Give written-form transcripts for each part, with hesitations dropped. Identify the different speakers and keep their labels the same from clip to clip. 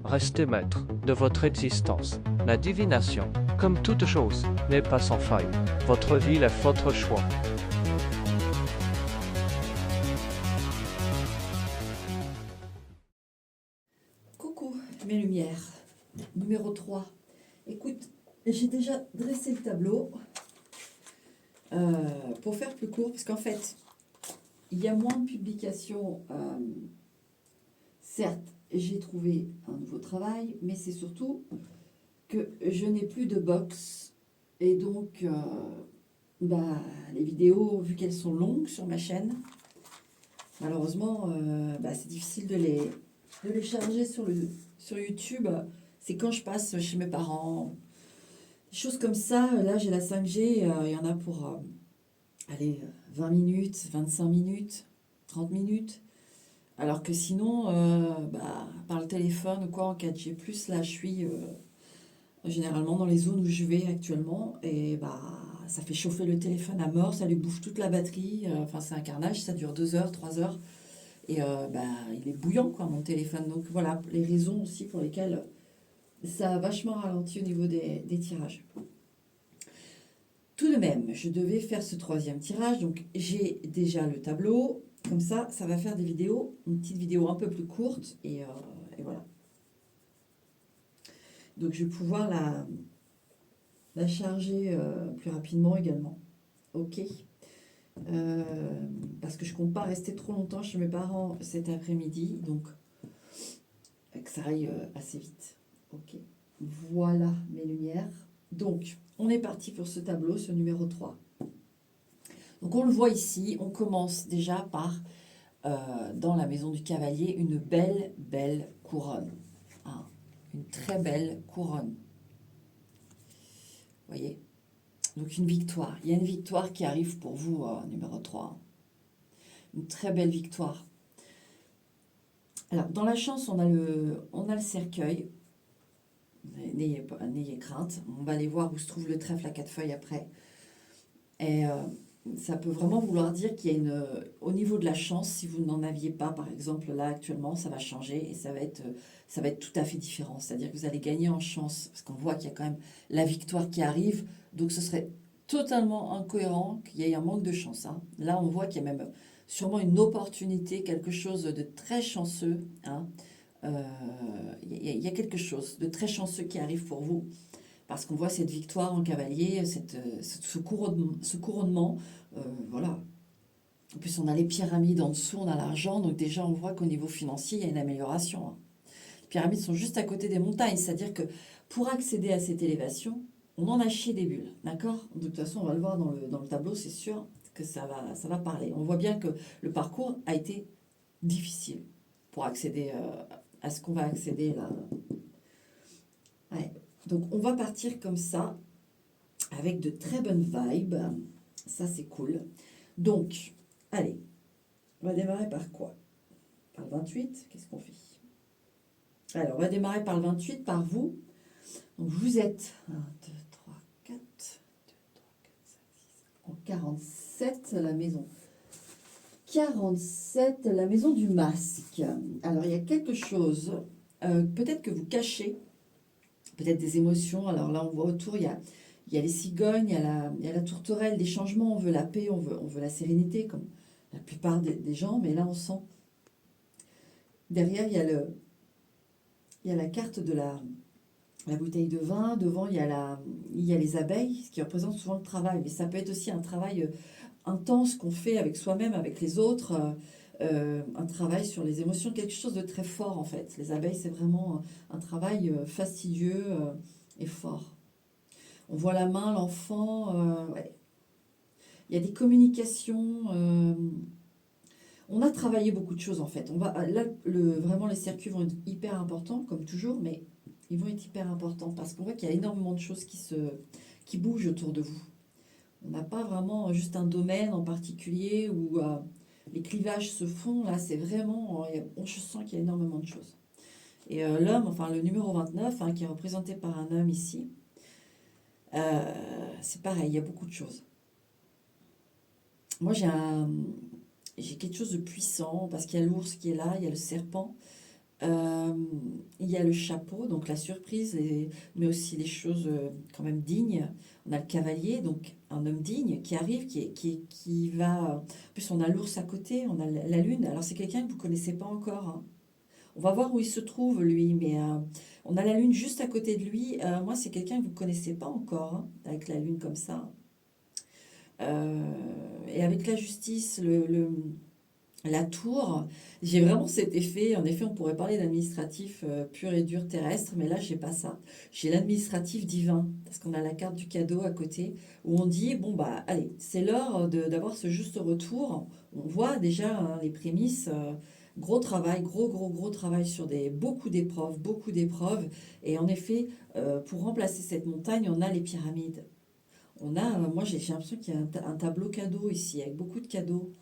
Speaker 1: restez maître de votre existence. La divination, comme toute chose, n'est pas sans faille. Votre vie est votre choix.
Speaker 2: Coucou mes lumières, numéro 3. Écoute, j'ai déjà dressé le tableau pour faire plus court, parce qu'en fait, il y a moins de publications. Certes, j'ai trouvé un nouveau travail, mais c'est surtout que je n'ai plus de box. Et donc, les vidéos, vu qu'elles sont longues sur ma chaîne, malheureusement, c'est difficile de les charger sur YouTube. C'est quand je passe chez mes parents, des choses comme ça. Là, j'ai la 5G, il y en a pour 20 minutes, 25 minutes, 30 minutes. Alors que sinon, par le téléphone ou quoi, en 4G+, là, je suis généralement dans les zones où je vais actuellement. Et ça fait chauffer le téléphone à mort, ça lui bouffe toute la batterie. Enfin, c'est un carnage, ça dure 2 heures, 3 heures. Et il est bouillant, quoi, mon téléphone. Donc voilà, les raisons aussi pour lesquelles ça a vachement ralenti au niveau des tirages. Tout de même, je devais faire ce 3e tirage, donc j'ai déjà le tableau. Comme ça va faire des vidéos, une petite vidéo un peu plus courte, et voilà. Donc je vais pouvoir la charger plus rapidement également. Ok. Parce que je compte pas rester trop longtemps chez mes parents cet après-midi, donc que ça aille assez vite. Ok. Voilà mes lumières. Donc, on est parti pour ce tableau, ce numéro 3. Donc, on le voit ici, on commence déjà par, dans la maison du cavalier, une belle, belle couronne. Hein, une très belle couronne. Vous voyez? Donc, une victoire. Il y a une victoire qui arrive pour vous, numéro 3. Une très belle victoire. Alors, dans la chance, on a le cercueil. N'ayez crainte. On va aller voir où se trouve le trèfle à 4 feuilles après. Et ça peut vraiment vouloir dire qu'il y a au niveau de la chance, si vous n'en aviez pas, par exemple, là actuellement, ça va changer et ça va être tout à fait différent. C'est-à-dire que vous allez gagner en chance, parce qu'on voit qu'il y a quand même la victoire qui arrive. Donc ce serait totalement incohérent qu'il y ait un manque de chance. Hein. Là, on voit qu'il y a même sûrement une opportunité, quelque chose de très chanceux. Hein. Il y a quelque chose de très chanceux qui arrive pour vous, parce qu'on voit cette victoire en cavalier, ce couronnement, voilà. En plus, on a les pyramides en dessous, on a l'argent, donc déjà on voit qu'au niveau financier, il y a une amélioration. Hein. Les pyramides sont juste à côté des montagnes, c'est-à-dire que pour accéder à cette élévation, on en a chié des bulles, d'accord? De toute façon, on va le voir dans le tableau, c'est sûr que ça va parler. On voit bien que le parcours a été difficile pour accéder à ce qu'on va accéder là. Ouais. Donc on va partir comme ça, avec de très bonnes vibes. Ça c'est cool. Donc, allez, on va démarrer par quoi? Par le 28, qu'est-ce qu'on fait? Alors, on va démarrer par le 28, par vous. Donc vous êtes 1, 2, 3, 4, 2, 3, 4, 5, 6, en 47, la maison. 47, la maison du masque. Alors, il y a quelque chose, peut-être que vous cachez, peut-être des émotions. Alors là, on voit autour, il y a les cigognes, il y a la tourterelle, des changements. On veut la paix, on veut la sérénité, comme la plupart des gens. Mais là, on sent, derrière, il y a la carte de la bouteille de vin. Devant, il y a les abeilles, ce qui représente souvent le travail. Mais ça peut être aussi un travail intense qu'on fait avec soi-même, avec les autres, un travail sur les émotions, quelque chose de très fort en fait. Les abeilles, c'est vraiment un travail fastidieux et fort. On voit la main, l'enfant, ouais. Il y a des communications. On a travaillé beaucoup de choses en fait. Là, vraiment, les circuits vont être hyper importants, comme toujours, mais ils vont être hyper importants parce qu'on voit qu'il y a énormément de choses qui bougent autour de vous. On n'a pas vraiment juste un domaine en particulier où les clivages se font. Là, c'est vraiment, je sens qu'il y a énormément de choses. Et l'homme, enfin le numéro 29, hein, qui est représenté par un homme ici, c'est pareil, il y a beaucoup de choses. Moi, j'ai quelque chose de puissant parce qu'il y a l'ours qui est là, il y a le serpent. Euh, il y a le chapeau, donc la surprise, mais aussi les choses quand même dignes. On a le cavalier, donc un homme digne qui arrive, qui va... En plus, on a l'ours à côté, on a la lune. Alors, c'est quelqu'un que vous ne connaissez pas encore, hein. On va voir où il se trouve, lui, mais on a la lune juste à côté de lui. Moi, c'est quelqu'un que vous ne connaissez pas encore, hein, avec la lune comme ça. Euh, et avec la justice, la tour, j'ai vraiment cet effet. En effet, on pourrait parler d'administratif pur et dur terrestre, mais là, j'ai pas ça. J'ai l'administratif divin, parce qu'on a la carte du cadeau à côté, où on dit, bon, bah, allez, c'est l'heure d'avoir ce juste retour. On voit déjà hein, les prémices. Gros travail, gros travail sur beaucoup d'épreuves, beaucoup d'épreuves. Et en effet, pour remplacer cette montagne, on a les pyramides. On a, moi j'ai l'impression qu'il y a un tableau cadeau ici, avec beaucoup de cadeaux,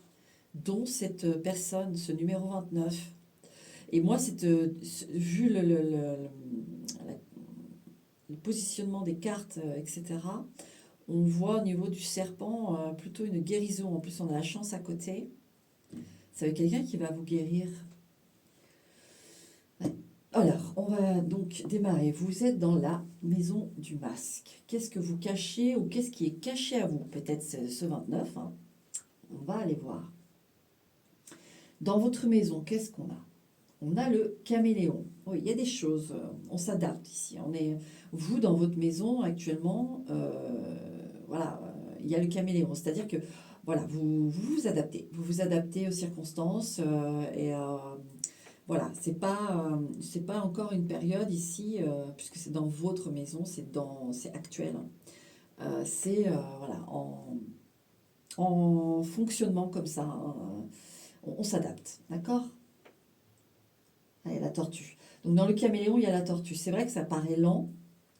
Speaker 2: dont cette personne, ce numéro 29. Et moi, vu la- le positionnement des cartes, etc., on voit au niveau du serpent plutôt une guérison. En plus, on a la chance à côté. C'est avec quelqu'un qui va vous guérir. Ouais. Alors, on va donc démarrer. Vous êtes dans la maison du masque. Qu'est-ce que vous cachez ou qu'est-ce qui est caché à vous? Peut-être ce 29, hein. On va aller voir. Dans votre maison, qu'est-ce qu'on a? On a le caméléon. Oui, il y a des choses, on s'adapte ici. Vous, dans votre maison actuellement, voilà, il y a le caméléon. C'est-à-dire que, voilà, vous adaptez. Vous vous adaptez aux circonstances voilà, c'est pas encore une période ici, puisque c'est dans votre maison, c'est actuel, hein. Voilà, en fonctionnement comme ça, hein, on s'adapte, d'accord? Allez, la tortue. Donc dans le caméléon, il y a la tortue. C'est vrai que ça paraît lent.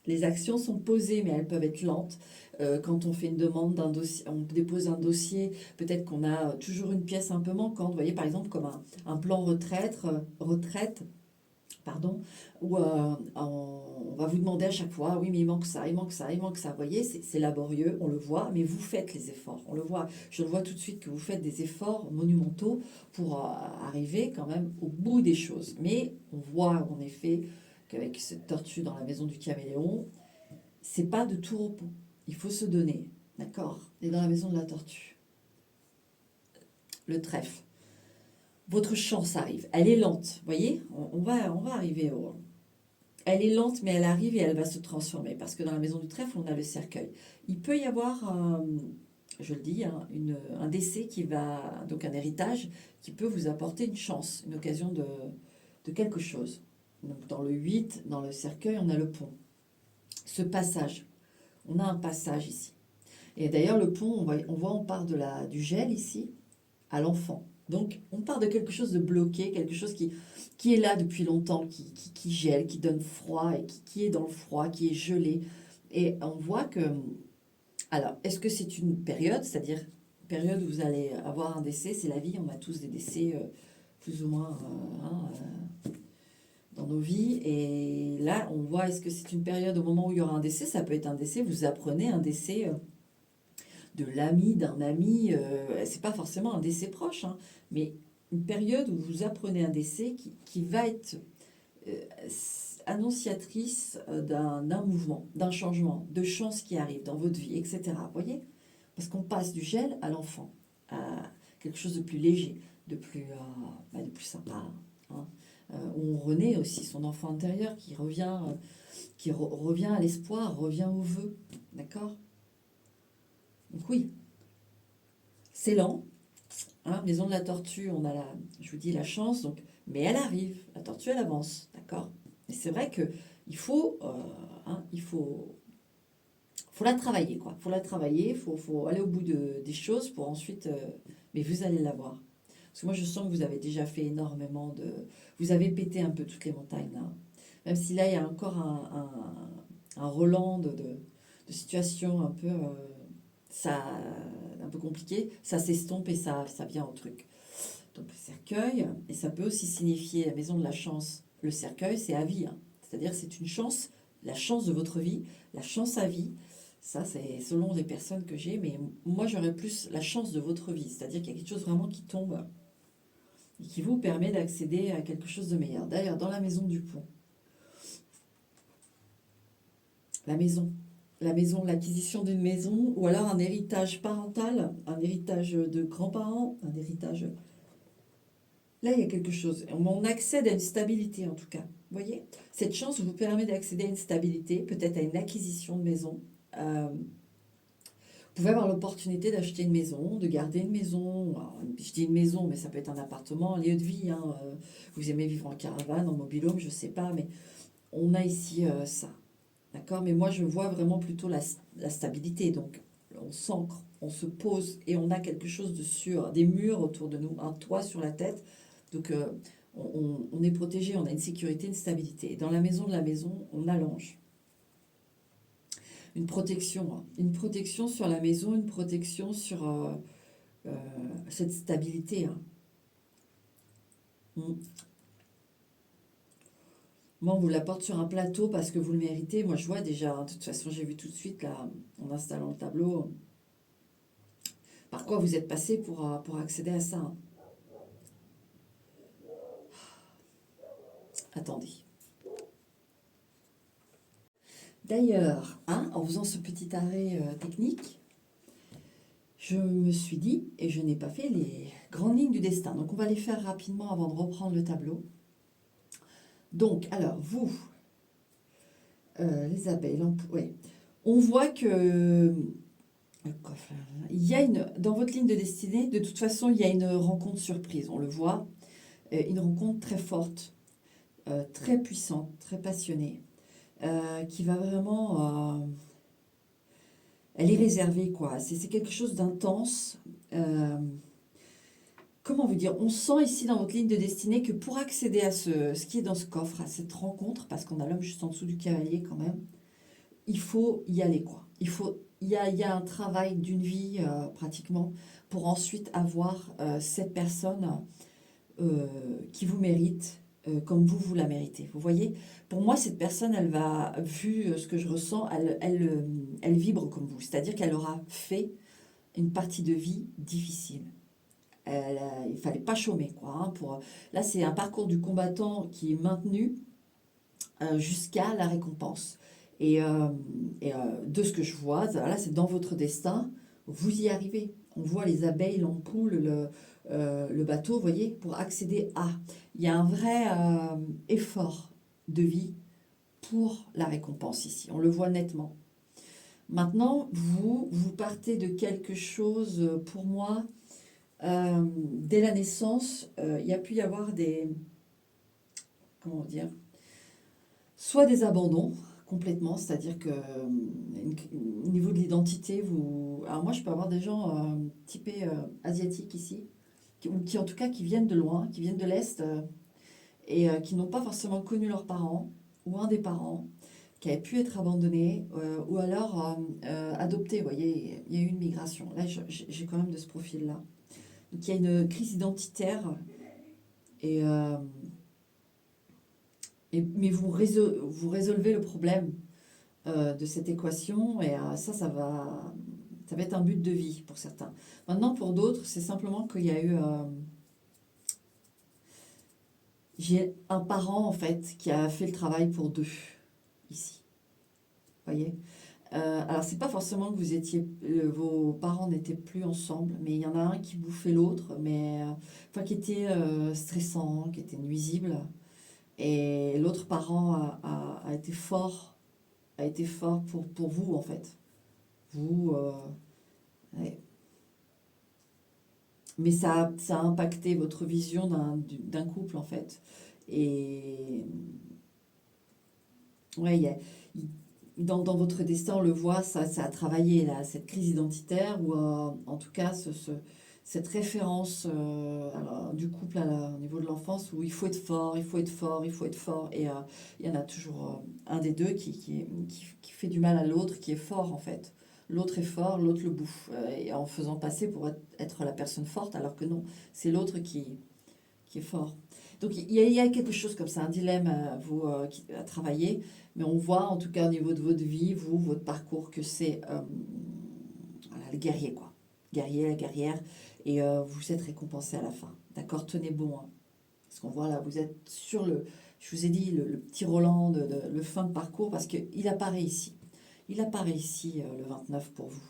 Speaker 2: Les actions sont posées, mais elles peuvent être lentes. Quand on fait une demande d'un dossier, on dépose un dossier, peut-être qu'on a toujours une pièce un peu manquante. Vous voyez, par exemple, comme un plan retraite, pardon, où on va vous demander à chaque fois, oui, mais il manque ça, il manque ça, il manque ça. Vous voyez, c'est laborieux, on le voit, mais vous faites les efforts. On le voit, je le vois tout de suite que vous faites des efforts monumentaux pour arriver quand même au bout des choses. Mais on voit en effet qu'avec cette tortue dans la maison du caméléon, c'est pas de tout repos. Il faut se donner, d'accord? Et dans la maison de la tortue, le trèfle. Votre chance arrive. Elle est lente, vous voyez? On va arriver au... Elle est lente, mais elle arrive et elle va se transformer. Parce que dans la maison du trèfle, on a le cercueil. Il peut y avoir, je le dis, hein, un décès qui va, donc un héritage, qui peut vous apporter une chance, une occasion de quelque chose. Donc dans le 8, dans le cercueil, on a le pont. Ce passage, on a un passage ici. Et d'ailleurs, le pont, on part du gel ici à l'enfant. Donc, on part de quelque chose de bloqué, quelque chose qui est là depuis longtemps, qui gèle, qui donne froid, et qui est dans le froid, qui est gelé. Et on voit que... Alors, est-ce que c'est une période, c'est-à-dire une période où vous allez avoir un décès, c'est la vie, on a tous des décès plus ou moins dans nos vies. Et là, on voit, est-ce que c'est une période au moment où il y aura un décès? Ça peut être un décès, vous apprenez un décès de l'ami, d'un ami, c'est pas forcément un décès proche, hein, mais une période où vous apprenez un décès qui va être euh, annonciatrice d'un mouvement, d'un changement, de chances qui arrivent dans votre vie, etc. Vous voyez? Parce qu'on passe du gel à l'enfant, à quelque chose de plus léger, de plus sympa, hein, où on renaît aussi son enfant intérieur qui revient à l'espoir, revient au vœu, d'accord? Donc oui, c'est lent, hein, maison de la tortue, on a je vous dis la chance, donc, mais elle arrive, la tortue elle avance, d'accord? Et c'est vrai que il faut la travailler, quoi. Faut la travailler, faut aller au bout des choses pour ensuite, mais vous allez la voir. Parce que moi je sens que vous avez déjà fait énormément vous avez pété un peu toutes les montagnes là. Même si là il y a encore un relan de situation ça, un peu compliqué, ça s'estompe et ça vient au truc. Donc le cercueil, et ça peut aussi signifier la maison de la chance. Le cercueil, c'est à vie, hein. C'est-à-dire c'est une chance, la chance de votre vie, la chance à vie. Ça, c'est selon les personnes que j'ai, mais moi j'aurais plus la chance de votre vie. C'est-à-dire qu'il y a quelque chose vraiment qui tombe et qui vous permet d'accéder à quelque chose de meilleur. D'ailleurs, dans la maison du pont, l'acquisition d'une maison, ou alors un héritage parental, un héritage de grands-parents, un héritage... Là, il y a quelque chose. On accède à une stabilité, en tout cas. Vous voyez, cette chance vous permet d'accéder à une stabilité, peut-être à une acquisition de maison. Vous pouvez avoir l'opportunité d'acheter une maison, de garder une maison. Alors, je dis une maison, mais ça peut être un appartement, un lieu de vie. Hein. Vous aimez vivre en caravane, en mobil-home, je ne sais pas, mais on a ici ça. D'accord? Mais moi, je vois vraiment plutôt la stabilité. Donc, on s'ancre, on se pose et on a quelque chose de sûr, des murs autour de nous, un toit sur la tête. Donc, on est protégé, on a une sécurité, une stabilité. Et dans la maison de la maison, on allonge. Une protection sur la maison, une protection sur cette stabilité. Hein. Moi, on vous l'apporte sur un plateau parce que vous le méritez. Moi, je vois déjà, hein, de toute façon, j'ai vu tout de suite, là, en installant le tableau, par quoi vous êtes passé pour accéder à ça. Hein. Attendez. D'ailleurs, hein, en faisant ce petit arrêt technique, je me suis dit, et je n'ai pas fait les grandes lignes du destin. Donc, on va les faire rapidement avant de reprendre le tableau. Donc, alors, vous, les abeilles, ouais. On voit que il y a dans votre ligne de destinée, de toute façon, il y a une rencontre surprise. On le voit, une rencontre très forte, très puissante, très passionnée, qui va vraiment... elle est réservée, quoi. C'est quelque chose d'intense. Comment vous dire? On sent ici dans votre ligne de destinée que pour accéder à ce qui est dans ce coffre, à cette rencontre, parce qu'on a l'homme juste en dessous du cavalier quand même, il faut y aller, quoi. Il y a un travail d'une vie pratiquement pour ensuite avoir cette personne qui vous mérite comme vous la méritez. Vous voyez, pour moi, cette personne, elle va, vu ce que je ressens, elle vibre comme vous. C'est-à-dire qu'elle aura fait une partie de vie difficile. Il ne fallait pas chômer, quoi. Hein, là, c'est un parcours du combattant qui est maintenu jusqu'à la récompense. Et de ce que je vois, là, c'est dans votre destin, vous y arrivez. On voit les abeilles, l'ampoule, le bateau, vous voyez, pour accéder à. Il y a un vrai effort de vie pour la récompense ici. On le voit nettement. Maintenant, vous partez de quelque chose, pour moi, dès la naissance, il y a pu y avoir des... Comment dire? Soit des abandons, complètement, c'est-à-dire que au niveau de l'identité, vous... Alors moi, je peux avoir des gens typés asiatiques ici, qui en tout cas qui viennent de loin, qui viennent de l'Est, et qui n'ont pas forcément connu leurs parents, ou un des parents, qui avait pu être abandonné, ou alors adopté. Vous voyez, il y a eu une migration. Là, j'ai quand même de ce profil-là. Donc il y a une crise identitaire, et... mais vous résolvez le problème de cette équation et ça va être un but de vie pour certains. Maintenant, pour d'autres, c'est simplement qu'il y a eu... j'ai un parent, en fait, qui a fait le travail pour deux, ici. Vous voyez alors, c'est pas forcément que vos parents n'étaient plus ensemble, mais il y en a un qui bouffait l'autre, mais qui était stressant, qui était nuisible. Et l'autre parent a été fort pour vous, en fait. Vous, ouais. Mais ça a impacté votre vision d'un couple, en fait. Et ouais, dans votre destin, on le voit, ça a travaillé, là, cette crise identitaire, ou en tout cas, cette référence alors, du couple au niveau de l'enfance, où il faut être fort, il faut être fort, il faut être fort. Et il y en a toujours un des deux qui fait du mal à l'autre, qui est fort, en fait. L'autre est fort, l'autre le bouffe, et en faisant passer pour être la personne forte, alors que non, c'est l'autre qui est fort. Donc il y a quelque chose comme ça, un dilemme à travailler, mais on voit en tout cas au niveau de votre vie, votre parcours, que c'est voilà, le guerrier, quoi. Guerrier, la guerrière, et vous êtes récompensé à la fin. D'accord, tenez bon. Hein. Parce qu'on voit là, vous êtes sur je vous ai dit, le petit Roland, le fin de parcours, parce qu'il apparaît ici. Il apparaît ici le 29 pour vous.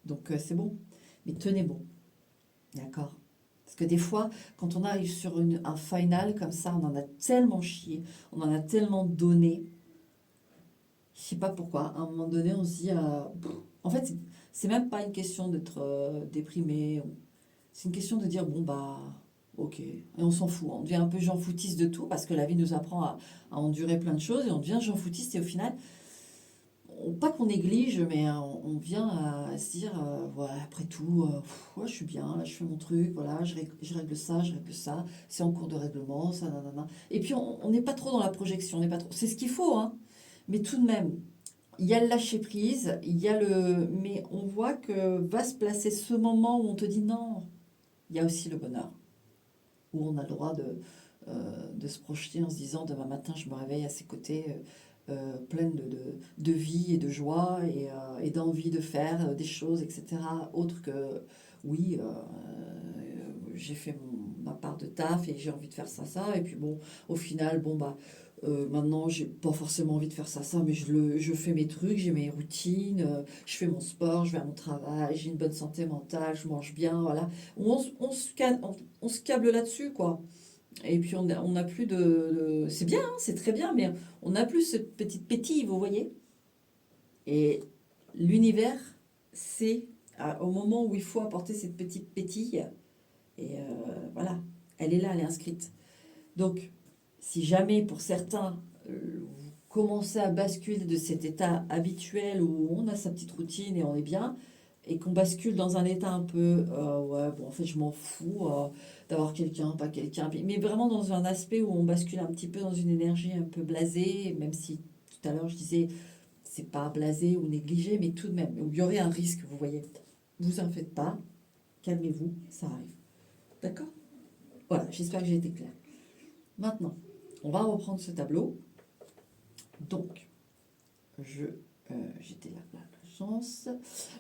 Speaker 2: Donc c'est bon. Mais tenez bon. D'accord. Parce que des fois, quand on arrive sur un final comme ça, on en a tellement chié, on en a tellement donné. Je sais pas pourquoi. À un moment donné, on se dit, en fait, c'est même pas une question d'être déprimé. C'est une question de dire, bon, bah, ok. Et on s'en fout. On devient un peu Jean Foutiste de tout parce que la vie nous apprend à endurer plein de choses et on devient Jean Foutiste et au final, pas qu'on néglige, mais on vient à se dire, voilà, après tout, ouais, je suis bien, là, je fais mon truc, voilà, je règle ça, c'est en cours de règlement, ça, nanana. Et puis, on n'est pas trop dans la projection, on n'est pas trop. C'est ce qu'il faut, hein. Mais tout de même, il y a le lâcher prise, il y a mais on voit que va se placer ce moment où on te dit non. Il y a aussi le bonheur, où on a le droit de se projeter en se disant demain matin je me réveille à ses côtés, pleine de vie et de joie et d'envie de faire des choses, etc. Autre que oui, j'ai fait ma part de taf et j'ai envie de faire ça, ça. Et puis bon, au final, bon bah. Maintenant, j'ai pas forcément envie de faire ça, ça, mais je fais mes trucs, j'ai mes routines, je fais mon sport, je vais à mon travail, j'ai une bonne santé mentale, je mange bien, voilà. On se câble là-dessus, quoi. Et puis on a plus c'est bien, hein, c'est très bien, mais on n'a plus cette petite pétille, vous voyez. Et l'univers, c'est au moment où il faut apporter cette petite pétille, et voilà, elle est là, elle est inscrite. Donc, si jamais pour certains, vous commencez à basculer de cet état habituel où on a sa petite routine et on est bien, et qu'on bascule dans un état un peu, ouais, bon, en fait, je m'en fous d'avoir quelqu'un, pas quelqu'un, mais vraiment dans un aspect où on bascule un petit peu dans une énergie un peu blasée, même si tout à l'heure je disais, c'est pas blasé ou négligé, mais tout de même, où il y aurait un risque, vous voyez. Vous en faites pas, calmez-vous, ça arrive. D'accord? Voilà, j'espère que j'ai été claire. Maintenant, on va reprendre ce tableau. Donc, j'étais là, la chance,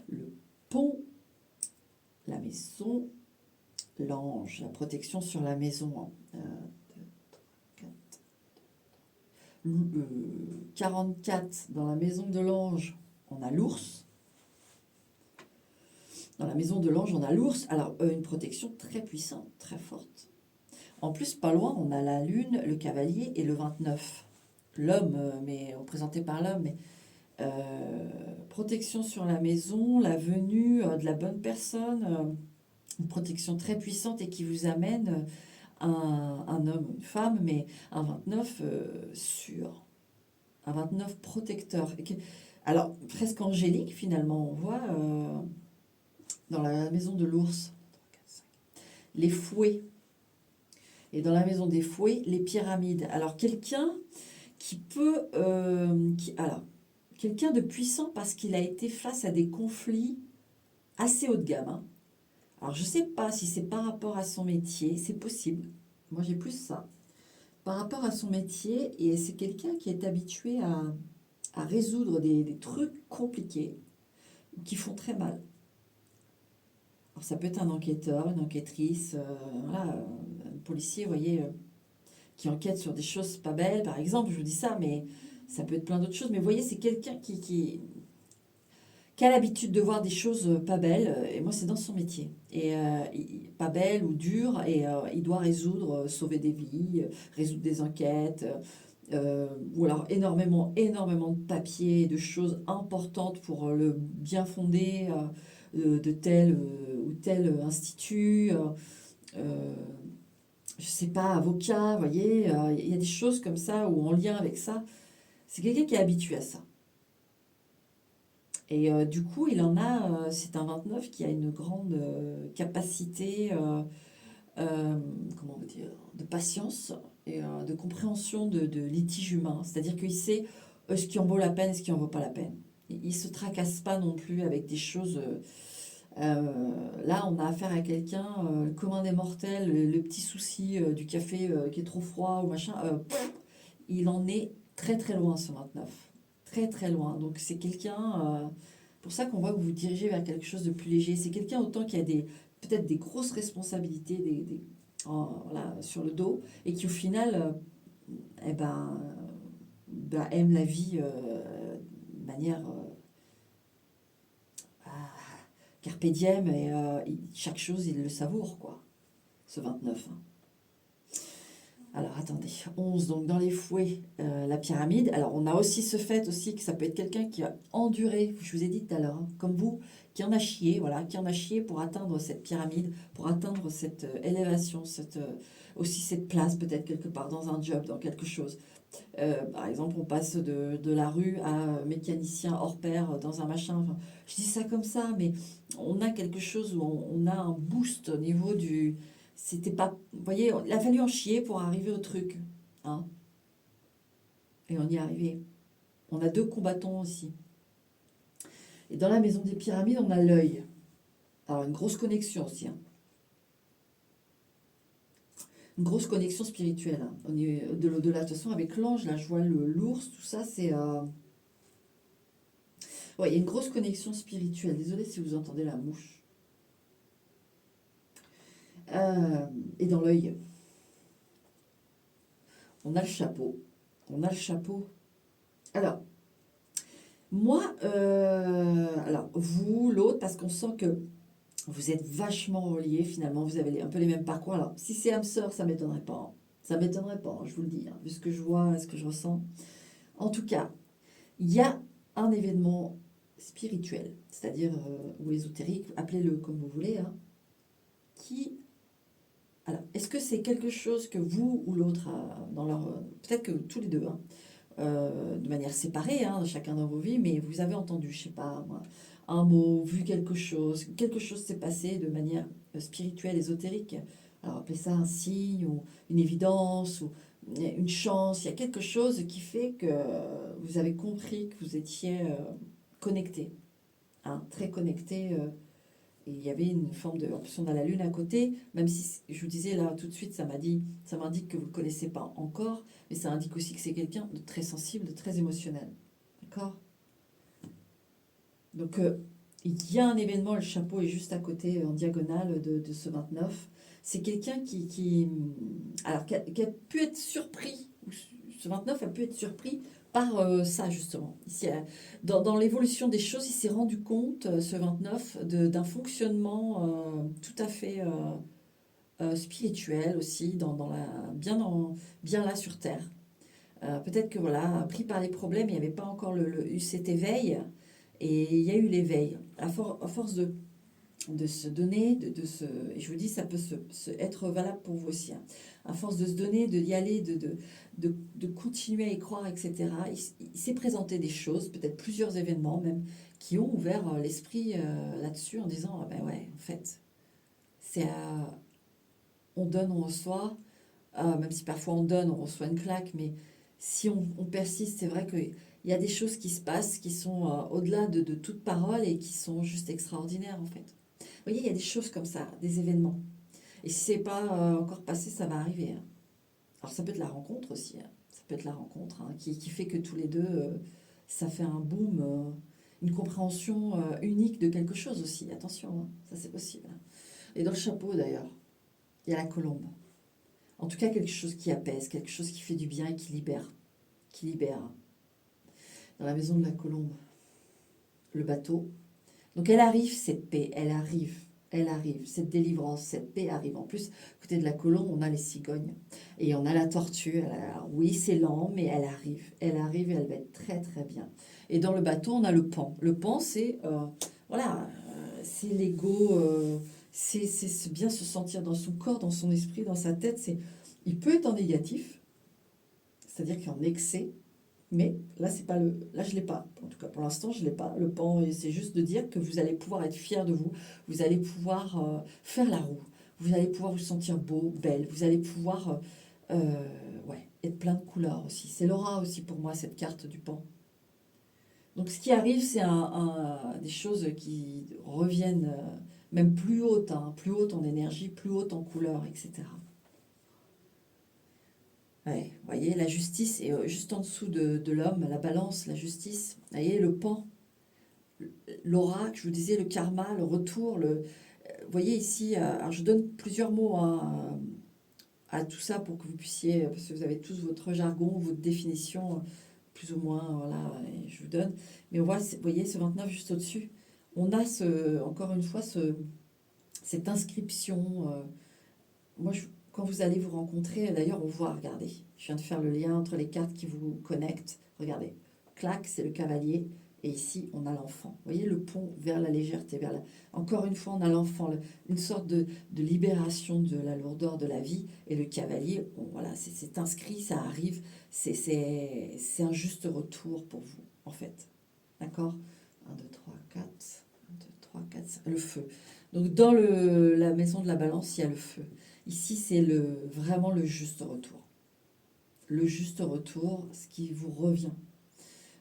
Speaker 2: le pont, la maison, l'ange, la protection sur la maison. 44, dans la maison de l'ange, on a l'ours. Dans la maison de l'ange, on a l'ours. Alors, une protection très puissante, très forte. En plus, pas loin, on a la lune, le cavalier et le 29. L'homme, mais représenté par l'homme, mais protection sur la maison, la venue de la bonne personne, une protection très puissante et qui vous amène un homme ou une femme, mais un 29 sûr, un 29 protecteur. Alors, presque angélique finalement, on voit dans la maison de l'ours, les fouets. Et dans la maison des fouets, les pyramides. Alors, quelqu'un qui peut... alors, quelqu'un de puissant parce qu'il a été face à des conflits assez haut de gamme. Hein. Alors, je ne sais pas si c'est par rapport à son métier, c'est possible. Moi, j'ai plus ça. Par rapport à son métier, et c'est quelqu'un qui est habitué à résoudre des trucs compliqués qui font très mal. Alors, ça peut être un enquêteur, une enquêtrice, voilà, un policier, vous voyez, qui enquête sur des choses pas belles, par exemple, je vous dis ça, mais ça peut être plein d'autres choses. Mais vous voyez, c'est quelqu'un qui a l'habitude de voir des choses pas belles, et moi c'est dans son métier, et pas belles ou dures, et il doit résoudre, sauver des vies, résoudre des enquêtes, ou alors énormément de papiers, de choses importantes pour le bien fondé de tel ou tel institut, je sais pas, avocat, vous voyez, il y a des choses comme ça, ou en lien avec ça, c'est quelqu'un qui est habitué à ça. Et du coup, c'est un 29 qui a une grande capacité, comment vous dire, de patience et de compréhension de litiges humains. C'est-à-dire qu'il sait ce qui en vaut la peine et ce qui en vaut pas la peine. Il ne se tracasse pas non plus avec des choses. Là, on a affaire à quelqu'un, le commun des mortels, le petit souci du café qui est trop froid ou machin. Il en est très très loin, ce 29. Très très loin. Donc c'est quelqu'un, pour ça qu'on voit que vous vous dirigez vers quelque chose de plus léger. C'est quelqu'un autant qui a peut-être des grosses responsabilités, voilà, sur le dos, et qui au final eh ben, aime la vie de manière carpe diem, et chaque chose, il le savoure, quoi, ce 29. Hein. Alors attendez, 11, donc dans les fouets, la pyramide. Alors on a aussi ce fait aussi que ça peut être quelqu'un qui a enduré, je vous ai dit tout à l'heure, hein, comme vous, qui en a chié, voilà, qui en a chié pour atteindre cette pyramide, pour atteindre cette élévation, aussi cette place peut-être quelque part dans un job, dans quelque chose. Par exemple, on passe de la rue à mécanicien hors pair dans un machin. Enfin, je dis ça comme ça, mais on a quelque chose où on a un boost au niveau du. C'était pas. Vous voyez, il a fallu en chier pour arriver au truc. Hein, et on y est arrivé. On a deux combattants aussi. Et dans la maison des pyramides, on a l'œil. Alors, une grosse connexion aussi. Hein. Une grosse connexion spirituelle. Hein. On est de l'au-delà. De toute façon, avec l'ange, là, je vois l'ours, tout ça, c'est. Ouais, il y a une grosse connexion spirituelle. Désolée si vous entendez la mouche. Et dans l'œil, on a le chapeau. On a le chapeau. Alors, moi, alors vous, l'autre, parce qu'on sent que vous êtes vachement reliés finalement, vous avez un peu les mêmes parcours. Alors, si c'est âme sœur, ça ne m'étonnerait pas. Hein. Ça ne m'étonnerait pas, hein, je vous le dis, hein, vu ce que je vois, ce que je ressens. En tout cas, il y a un événement spirituel, c'est-à-dire ou ésotérique, appelez-le comme vous voulez, hein, qui... Alors, est-ce que c'est quelque chose que vous ou l'autre, dans leur... peut-être que tous les deux, hein, de manière séparée, hein, chacun dans vos vies, mais vous avez entendu, je sais pas, moi, un mot, vu quelque chose s'est passé de manière spirituelle, ésotérique. Alors appelez ça un signe ou une évidence ou une chance. Il y a quelque chose qui fait que vous avez compris que vous étiez connecté, hein, très connecté. Et il y avait une forme de... En plus, on a la lune à côté, même si je vous disais là tout de suite, ça m'indique que vous ne le connaissez pas encore, mais ça indique aussi que c'est quelqu'un de très sensible, de très émotionnel. D'accord? Donc, il y a un événement, le chapeau est juste à côté, en diagonale de ce 29. C'est quelqu'un alors, qui a pu être surpris, ce 29 a pu être surpris par ça, justement. Ici, dans l'évolution des choses, il s'est rendu compte, ce 29, d'un fonctionnement tout à fait spirituel aussi, bien là sur Terre. Peut-être que voilà, pris par les problèmes, il n'y avait pas encore eu cet éveil, et il y a eu l'éveil. À force de se donner, et je vous dis, ça peut être valable pour vous aussi. Hein. À force de se donner, d'y aller, de continuer à y croire, etc., il s'est présenté des choses, peut-être plusieurs événements même, qui ont ouvert l'esprit là-dessus en disant, ah ben ouais, en fait, c'est on donne, on reçoit, même si parfois on donne, on reçoit une claque, mais si on persiste, c'est vrai qu'il y a des choses qui se passent qui sont au-delà de toute parole et qui sont juste extraordinaires en fait. Vous voyez, il y a des choses comme ça, des événements. Et si c'est pas encore passé, ça va arriver. Hein. Alors ça peut être la rencontre aussi. Hein. Ça peut être la rencontre hein, qui fait que tous les deux, ça fait un boom, une compréhension unique de quelque chose aussi. Attention, hein, ça c'est possible. Hein. Et dans le chapeau d'ailleurs, il y a la colombe. En tout cas, quelque chose qui apaise, quelque chose qui fait du bien et qui libère. Qui libère. Dans la maison de la colombe, le bateau. Donc elle arrive, cette paix, elle arrive, cette délivrance, cette paix arrive. En plus, à côté de la colombe, on a les cigognes et on a la tortue. Oui, c'est lent, mais elle arrive et elle va être très très bien. Et dans le bateau, on a le pan. Le pan, c'est voilà, c'est l'ego, c'est bien se sentir dans son corps, dans son esprit, dans sa tête. Il peut être en négatif, c'est-à-dire qu'en excès. Mais là, c'est pas là, je l'ai pas. En tout cas, pour l'instant, je l'ai pas. Le pan, c'est juste de dire que vous allez pouvoir être fier de vous. Vous allez pouvoir faire la roue. Vous allez pouvoir vous sentir beau, belle. Vous allez pouvoir ouais, être plein de couleurs aussi. C'est l'aura aussi pour moi, cette carte du pan. Donc, ce qui arrive, c'est des choses qui reviennent même plus hautes, hein, plus hautes en énergie, plus hautes en couleurs, etc. Ouais, vous voyez, la justice est juste en dessous de l'homme, la balance, la justice. Vous voyez, le pan, l'aura, que je vous disais, le karma, le retour. Vous voyez ici, alors je donne plusieurs mots. Hein, à tout ça pour que vous puissiez, parce que vous avez tous votre jargon, votre définition, plus ou moins, voilà, et je vous donne. Mais on voit, vous voyez, ce 29 juste au-dessus, on a encore une fois cette inscription. Moi, quand vous allez vous rencontrer, d'ailleurs, on voit, regardez, je viens de faire le lien entre les cartes qui vous connectent. Regardez, clac, c'est le cavalier, et ici, on a l'enfant. Vous voyez le pont vers la légèreté, encore une fois, on a l'enfant, une sorte de libération de la lourdeur de la vie, et le cavalier, voilà, c'est inscrit, ça arrive, c'est un juste retour pour vous, en fait. D'accord? 1, 2, 3, 4, 1, 2, 3, 4, le feu. Donc, dans la maison de la balance, il y a le feu. Ici, c'est vraiment le juste retour. Le juste retour, ce qui vous revient.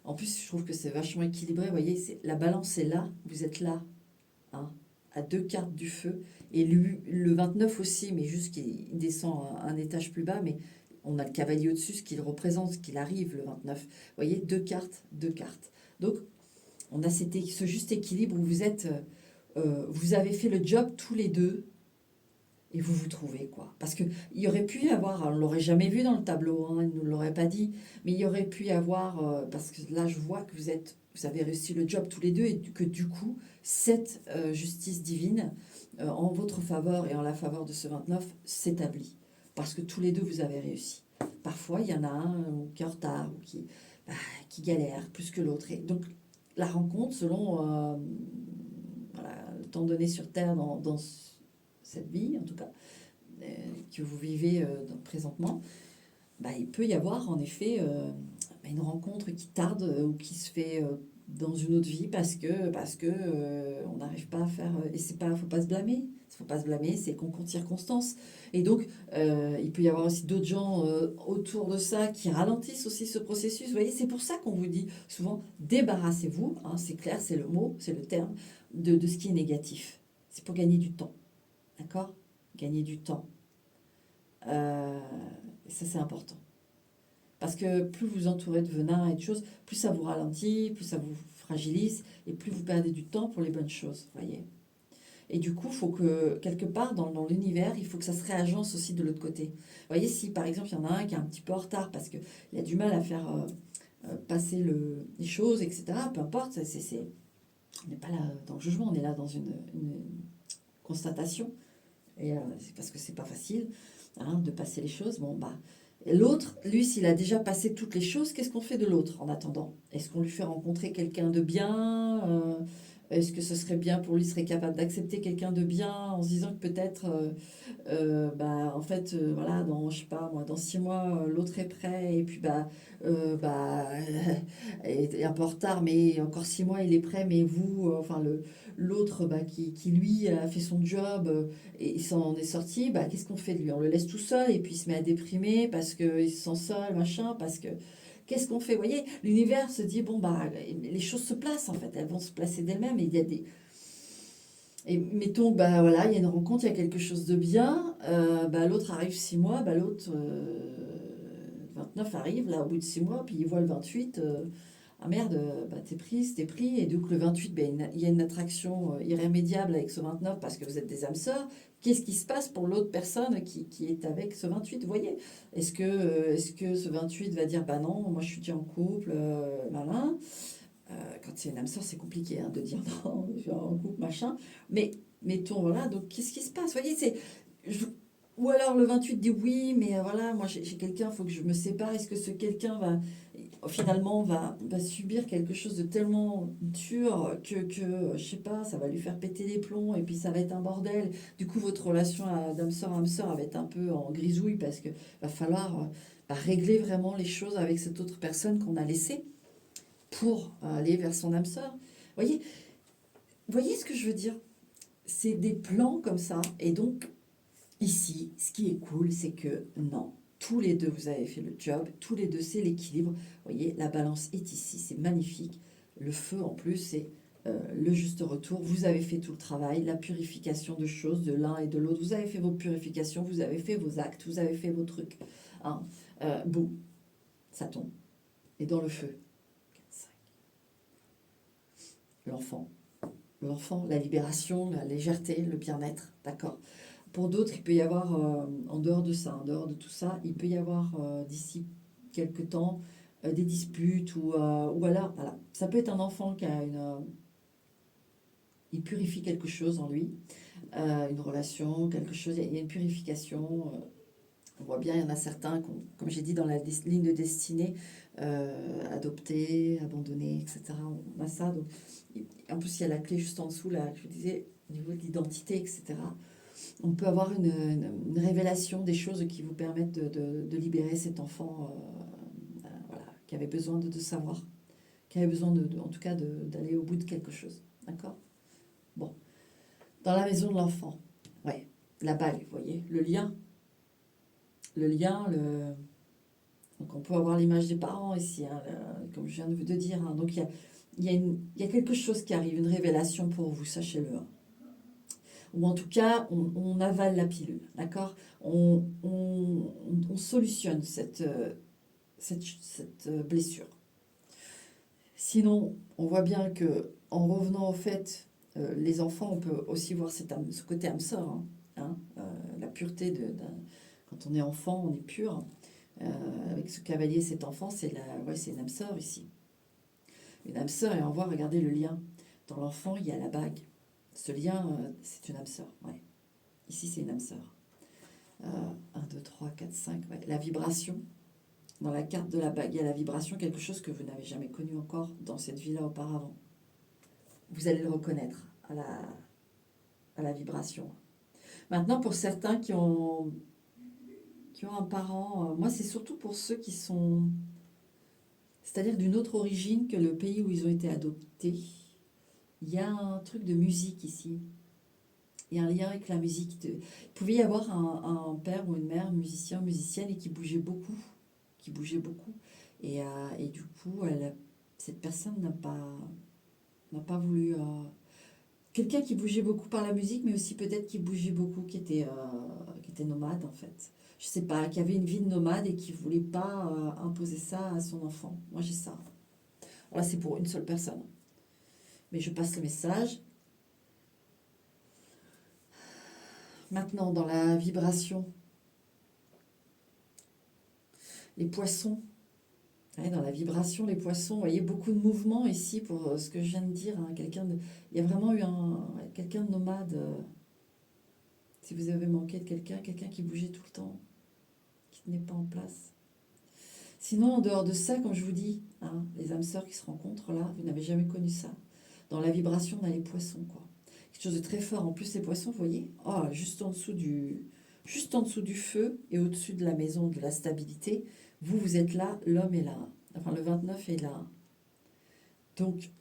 Speaker 2: En plus, je trouve que c'est vachement équilibré. Vous voyez, la balance est là, vous êtes là, hein, à 2 cartes du feu. Et le 29 aussi, mais juste qu'il descend un étage plus bas, mais on a le cavalier au-dessus, ce qu'il représente, ce qu'il arrive, le 29. Vous voyez, 2 cartes, 2 cartes. Donc, on a ce juste équilibre où vous avez fait le job tous les deux, et vous vous trouvez, quoi. Parce qu'il y aurait pu y avoir, on ne l'aurait jamais vu dans le tableau, hein, il ne nous l'aurait pas dit, mais il y aurait pu y avoir, parce que là je vois que vous avez réussi le job tous les deux, et que du coup, cette justice divine, en votre faveur et en la faveur de ce 29, s'établit. Parce que tous les deux, vous avez réussi. Parfois, il y en a un qui est en retard, ou qui galère plus que l'autre. Et donc, la rencontre, selon voilà, le temps donné sur Terre dans cette vie, en tout cas, que vous vivez présentement, il peut y avoir en effet une rencontre qui tarde ou qui se fait dans une autre vie parce que on n'arrive pas à faire. Et c'est pas, faut pas se blâmer. Faut pas se blâmer, c'est concours de circonstances. Et donc, il peut y avoir aussi d'autres gens autour de ça qui ralentissent aussi ce processus. Vous voyez, c'est pour ça qu'on vous dit souvent débarrassez-vous. Hein, c'est clair, c'est le mot, c'est le terme de ce qui est négatif. C'est pour gagner du temps. D'accord? Gagner du temps. Ça, c'est important. Parce que plus vous entourez de venin et de choses, plus ça vous ralentit, plus ça vous fragilise, et plus vous perdez du temps pour les bonnes choses, voyez. Et du coup, il faut que, quelque part, dans l'univers, il faut que ça se réagence aussi de l'autre côté. Vous voyez, si par exemple, il y en a un qui est un petit peu en retard parce qu'il a du mal à faire passer les choses, etc., peu importe, on n'est pas là dans le jugement, on est là dans une constatation. Et c'est parce que c'est pas facile, hein, de passer les choses. Bon, l'autre, lui, s'il a déjà passé toutes les choses, qu'est-ce qu'on fait de l'autre en attendant? Est-ce qu'on lui fait rencontrer quelqu'un de bien? Est-ce que ce serait bien pour lui, serait capable d'accepter quelqu'un de bien en se disant que peut-être, en fait, voilà, je sais pas, moi, dans 6 mois, l'autre est prêt et puis est un peu en retard, mais encore 6 mois, il est prêt, mais vous, l'autre, qui lui a fait son job et il s'en est sorti, qu'est-ce qu'on fait de lui? On le laisse tout seul et puis il se met à déprimer parce qu'il se sent seul, machin, parce que qu'est-ce qu'on fait? Vous voyez, l'univers se dit, bon, les choses se placent en fait, elles vont se placer d'elles-mêmes. Et il y a des. Et mettons, voilà, il y a une rencontre, il y a quelque chose de bien, l'autre arrive 6 mois, l'autre 29 arrive là au bout de 6 mois, puis il voit le 28, ah merde, t'es pris, et donc le 28, il y a une attraction irrémédiable avec ce 29 parce que vous êtes des âmes sœurs. Qu'est-ce qui se passe pour l'autre personne qui est avec ce 28, vous voyez? Est-ce que ce 28 va dire, non, moi je suis déjà en couple, malin. Quand c'est une âme sœur, c'est compliqué, hein, de dire non, je suis en couple, machin. Mais mettons, voilà, donc qu'est-ce qui se passe? Vous voyez, ou alors le 28 dit oui, mais voilà, moi j'ai quelqu'un, il faut que je me sépare. Est-ce que ce quelqu'un finalement va subir quelque chose de tellement dur que je sais pas, ça va lui faire péter les plombs et puis ça va être un bordel. Du coup, votre relation d'âme sœur à âme sœur va être un peu en grisouille parce que va falloir régler vraiment les choses avec cette autre personne qu'on a laissée pour aller vers son âme sœur. Voyez ce que je veux dire? C'est des plans comme ça. Et donc, ici, ce qui est cool, c'est que non, tous les deux, vous avez fait le job. Tous les deux, c'est l'équilibre. Vous voyez, la balance est ici, c'est magnifique. Le feu, en plus, c'est le juste retour. Vous avez fait tout le travail, la purification de choses de l'un et de l'autre. Vous avez fait vos purifications, vous avez fait vos actes, vous avez fait vos trucs. Hein. Boum, ça tombe. Et dans le feu, l'enfant, la libération, la légèreté, le bien-être, d'accord. Pour d'autres, il peut y avoir, en dehors de ça, en dehors de tout ça, il peut y avoir d'ici quelques temps des disputes ou alors, voilà, ça peut être un enfant qui a il purifie quelque chose en lui, une relation, quelque chose, il y a une purification. On voit bien, il y en a certains, comme j'ai dit dans la ligne de destinée, adoptés, abandonnés, etc. On a ça. Donc, en plus, il y a la clé juste en dessous, là, je vous disais, au niveau de l'identité, etc. On peut avoir une révélation des choses qui vous permettent de libérer cet enfant voilà, qui avait besoin de savoir, qui avait besoin, en tout cas, d'aller au bout de quelque chose. D'accord? Bon. Dans la maison de l'enfant, ouais, la bague, vous voyez, le lien. Le lien, donc on peut avoir l'image des parents ici, hein, comme je viens de vous dire. Hein. Donc il y a quelque chose qui arrive, une révélation pour vous, sachez-le. Hein. Ou en tout cas, on avale la pilule, d'accord, on solutionne cette blessure. Sinon, on voit bien que en revenant au fait, les enfants, on peut aussi voir ce côté âme sœur, hein, hein, la pureté quand on est enfant, on est pur. Avec ce cavalier, cet enfant, c'est une âme sœur ici. Une âme sœur, et on voit, regardez le lien. Dans l'enfant, il y a la bague. Ce lien, c'est une âme sœur. Ouais. Ici, c'est une âme sœur. 1, 2, 3, 4, 5. Ouais. La vibration. Dans la carte de la bague, il y a la vibration, quelque chose que vous n'avez jamais connu encore dans cette vie-là auparavant. Vous allez le reconnaître à la vibration. Maintenant, pour certains qui ont un parent, moi, c'est surtout pour ceux qui sont, c'est-à-dire d'une autre origine que le pays où ils ont été adoptés. Il y a un truc de musique ici. Il y a un lien avec la musique. Il pouvait y avoir un père ou une mère musicien, musicienne et qui bougeait beaucoup. Qui bougeait beaucoup. Et du coup, cette personne n'a pas voulu... quelqu'un qui bougeait beaucoup par la musique, mais aussi peut-être qui bougeait beaucoup, qui était nomade en fait. Je sais pas, qui avait une vie de nomade et qui voulait pas imposer ça à son enfant. Moi j'ai ça. Alors là c'est pour une seule personne. Mais je passe le message. Maintenant dans la vibration, les poissons. Ouais, dans la vibration, les poissons, vous voyez beaucoup de mouvements ici pour ce que je viens de dire. Hein. Il y a vraiment eu quelqu'un de nomade. Si vous avez manqué de quelqu'un qui bougeait tout le temps, qui ne tenait pas en place. Sinon, en dehors de ça, comme je vous dis, hein, les âmes sœurs qui se rencontrent là, vous n'avez jamais connu ça. Dans la vibration, on a les poissons, quoi. Quelque chose de très fort. En plus, les poissons, vous voyez, juste en dessous du feu et au-dessus de la maison de la stabilité, vous êtes là, l'homme est là. Enfin, le 29 est là. Donc,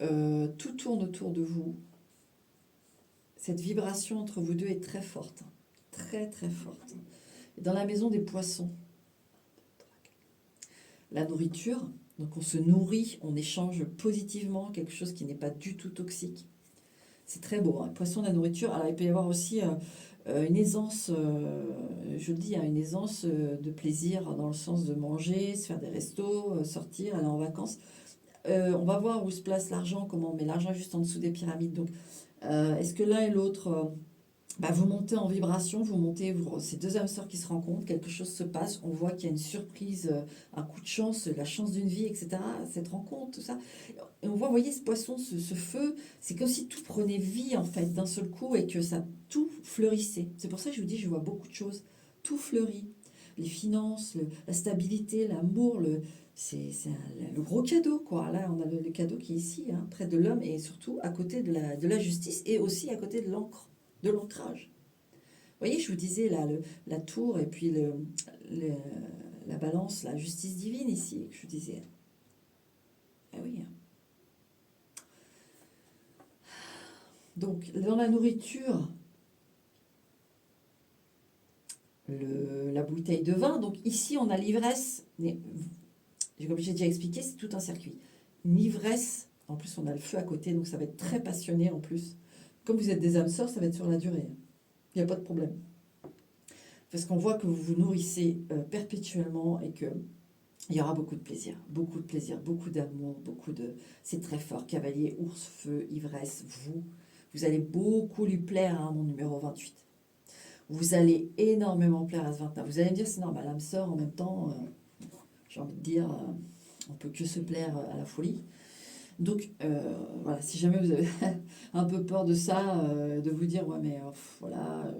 Speaker 2: tout tourne autour de vous. Cette vibration entre vous deux est très forte. Très, très forte. Et dans la maison des poissons, la nourriture, donc on se nourrit, on échange positivement quelque chose qui n'est pas du tout toxique. C'est très beau, hein. Poisson, la nourriture. Alors il peut y avoir aussi une aisance, je le dis, hein, une aisance de plaisir dans le sens de manger, se faire des restos, sortir, aller en vacances. On va voir où se place l'argent, comment on met l'argent juste en dessous des pyramides. Donc est-ce que l'un et l'autre... vous montez en vibration, ces deux âmes sœurs qui se rencontrent, quelque chose se passe, on voit qu'il y a une surprise, un coup de chance, la chance d'une vie, etc. Cette rencontre, tout ça. Et on voit, vous voyez, ce poisson, ce feu, c'est comme si tout prenait vie, en fait, d'un seul coup et que ça tout fleurissait. C'est pour ça que je vous dis, je vois beaucoup de choses. Tout fleurit. Les finances, la stabilité, l'amour, c'est le gros cadeau, quoi. Là, on a le cadeau qui est ici, hein, près de l'homme et surtout à côté de la justice et aussi à côté de l'encre. De l'ancrage. Vous voyez, je vous disais là, la tour et puis la balance, la justice divine ici, que je vous disais. Ah oui. Donc, dans la nourriture, la bouteille de vin. Donc ici, on a l'ivresse. Comme j'ai déjà expliqué, c'est tout un circuit. Une ivresse. En plus, on a le feu à côté, donc ça va être très passionné en plus. Comme vous êtes des âmes sœurs, ça va être sur la durée. Il n'y a pas de problème. Parce qu'on voit que vous vous nourrissez perpétuellement et qu'il y aura beaucoup de plaisir, beaucoup d'amour, c'est très fort. Cavalier, ours, feu, ivresse, vous allez beaucoup lui plaire, hein, mon numéro 28. Vous allez énormément plaire à ce 29. Vous allez me dire, c'est normal, l'âme sœur, en même temps, j'ai envie de dire, on peut que se plaire à la folie. Donc, voilà, si jamais vous avez un peu peur de ça, de vous dire, ouais, mais voilà,